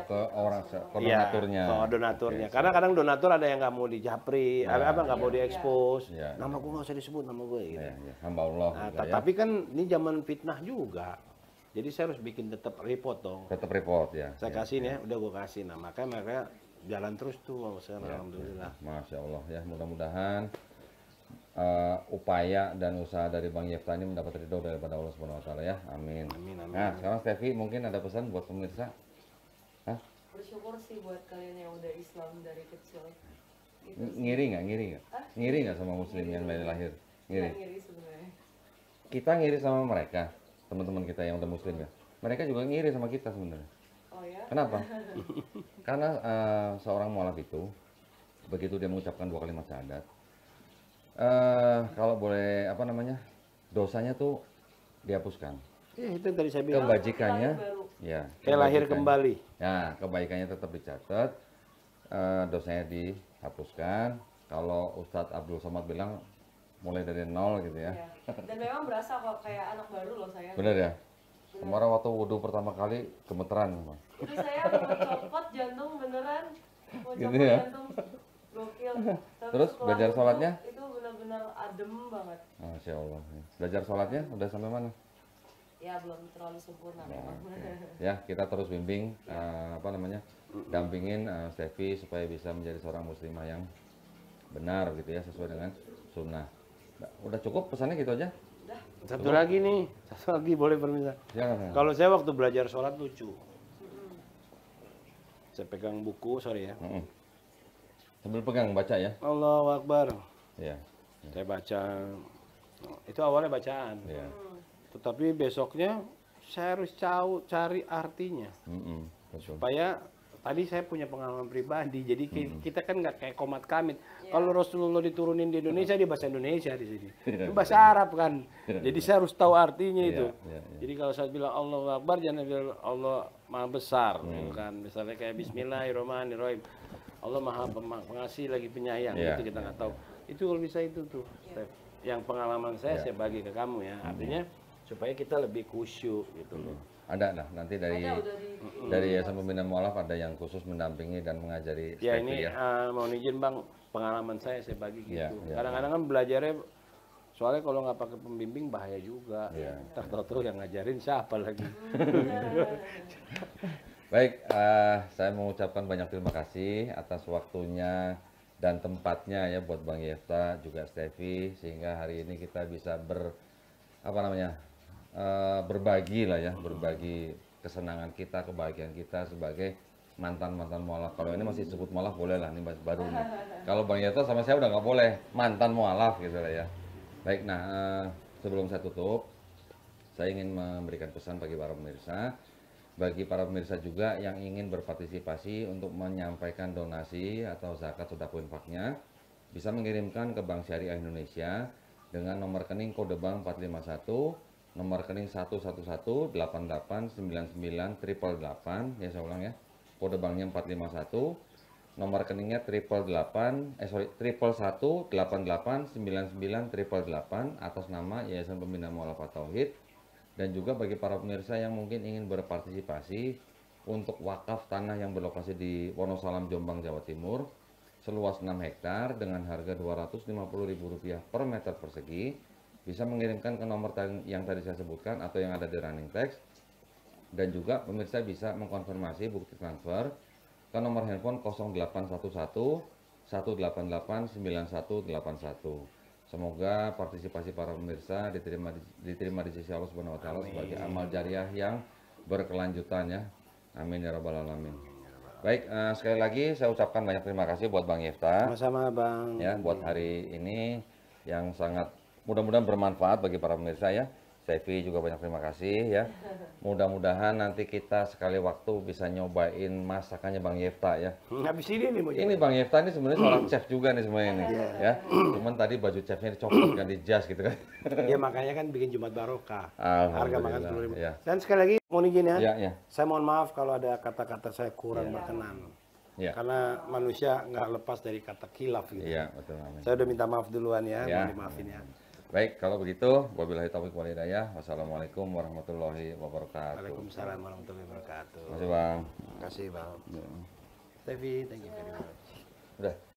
Ke orang donaturnya. Ke donaturnya. Karena kadang donatur ada yang nggak mau di Japri, nggak mau diekspos. Nama gue nggak usah disebut nama gue. Gitu. Hamba Allah. Tapi kan ini zaman fitnah juga. Jadi saya harus bikin tetap report dong. Tetap report ya. Saya kasih udah gue kasih. Nah makanya mereka jalan terus tuh. Alhamdulillah. Masya Allah ya. Mudah-mudahan upaya dan usaha dari Bang Yefta ini mendapat ridho daripada Allah Subhanahu Wa Taala ya. Amin. Nah sekarang Stevi mungkin ada pesan buat pemirsa. Bersyukur sih buat kalian yang udah Islam dari kecil. Ngiri nggak sama muslim yang dari lahir? Ngiri sebenarnya. Kita ngiri sama mereka, teman-teman kita yang udah muslim ya. Mereka juga ngiri sama kita sebenarnya. Oh ya? Kenapa? Karena seorang mualaf itu begitu dia mengucapkan 2 kalimat syahadat, kalau boleh dosanya tuh dihapuskan. Itu tadi saya bilang. Kebajikannya, kayak lahir kembali. Ya, kebaikannya tetap dicatat, dosanya dihapuskan. Kalau Ustadz Abdul Somad bilang mulai dari 0 gitu ya. Dan memang berasa kok kayak anak baru loh saya. Bener ya? Kemarin waktu wudhu pertama kali gemeteran. Itu saya mau copot jantung beneran. Mau gitu copot ya? jantung. Gokil. Terus belajar sholatnya? Itu benar-benar adem banget. Masya Allah. Belajar sholatnya udah sampai mana? Ya belum terlalu sempurna memang. Ya kita terus bimbing, dampingin Stevi supaya bisa menjadi seorang muslimah yang benar gitu ya, sesuai dengan sunnah. Udah cukup pesannya gitu aja? Udah. Satu lagi boleh permintaan. Kalau saya waktu belajar sholat lucu. Saya pegang buku, sorry ya. Sambil pegang baca ya. Allahu Akbar. Iya. Saya baca. Itu awalnya bacaan. Iya. Tetapi besoknya saya harus cari artinya. Supaya tadi saya punya pengalaman pribadi. Jadi kita kan nggak kayak Qomat Kamit. Kalau Rasulullah diturunin di Indonesia, dia bahasa Indonesia di sini. Itu bahasa Arab kan. Jadi saya harus tahu artinya itu. Jadi kalau saya bilang Allahu Akbar, jangan bilang Allah Maha Besar, kan? Misalnya kayak Bismillahirrahmanirrahim. Allah Maha Pengasih lagi penyayang. Itu kita nggak tahu. Itu kalau bisa itu tuh. Yang pengalaman saya bagi ke kamu ya. Artinya supaya kita lebih khusyuk gitu loh. Ada nanti dari Yayasan Pembinaan Mualaf ada yang khusus mendampingi dan mengajari ya ini mohon izin Bang, pengalaman saya bagi gitu. Kadang-kadang kan belajarnya soalnya kalau nggak pakai pembimbing bahaya juga. Tahu-tahu yang ngajarin siapa lagi. Baik, saya mengucapkan banyak terima kasih atas waktunya dan tempatnya ya buat Bang Yefta juga Stevi, sehingga hari ini kita bisa berbagi lah ya, berbagi kesenangan kita, kebahagiaan kita sebagai mantan mualaf. Kalau ini masih disebut mualaf boleh lah, ini masih baru nih. Kalau Bang Yefta sama saya udah nggak boleh mantan mualaf gitu lah ya. Baik, nah sebelum saya tutup, saya ingin memberikan pesan bagi para pemirsa. Bagi para pemirsa juga yang ingin berpartisipasi untuk menyampaikan donasi atau zakat sedekah infaknya, bisa mengirimkan ke Bank Syariah Indonesia dengan nomor rekening kode bank 451, nomor rekening 111889988, ya saya ulang ya, kode banknya 451, nomor rekeningnya 111889988 atas nama Yayasan Pembina Mu'allafat Tauhid. Dan juga bagi para pemirsa yang mungkin ingin berpartisipasi untuk wakaf tanah yang berlokasi di Wonosalam, Jombang, Jawa Timur, seluas 6 hektar dengan harga Rp250.000 per meter persegi, bisa mengirimkan ke nomor yang tadi saya sebutkan atau yang ada di running text. Dan juga pemirsa bisa mengkonfirmasi bukti transfer ke nomor handphone 0811 188 9181. Semoga partisipasi para pemirsa diterima di sisi Allah Subhanahu wa taala sebagai amal jariah yang berkelanjutan ya. Amin ya rabbal alamin. Baik, sekali lagi saya ucapkan banyak terima kasih buat Bang Yefta. Sama-sama Bang. Ya, buat hari ini yang sangat mudah-mudahan bermanfaat bagi para pemirsa ya. Sevi juga banyak terima kasih ya. Mudah-mudahan nanti kita sekali waktu bisa nyobain masakannya Bang Yefta ya. Habis ini nih mau Ini Bang Yefta ini sebenarnya seorang chef juga nih semuanya nih ya. Cuman tadi baju chefnya dicopot kan, di jas gitu kan. Ya makanya kan bikin Jumat Barokah. Harga makan 10.000. Ya. Dan sekali lagi mohon izin ya. Ya, ya. Saya mohon maaf kalau ada kata-kata saya kurang berkenan. Ya. Karena manusia nggak lepas dari kata khilaf gitu. Iya, betul. Amin. Saya udah minta maaf duluan ya, Ya. mohon dimaafin ya. Baik, kalau begitu, wabillahi taufiq wal hidayah. Wassalamualaikum warahmatullahi wabarakatuh. Waalaikumsalam warahmatullahi wabarakatuh. Terima kasih, Bang. Terima kasih Bang. Ya. Tevi, thank you very much. Udah.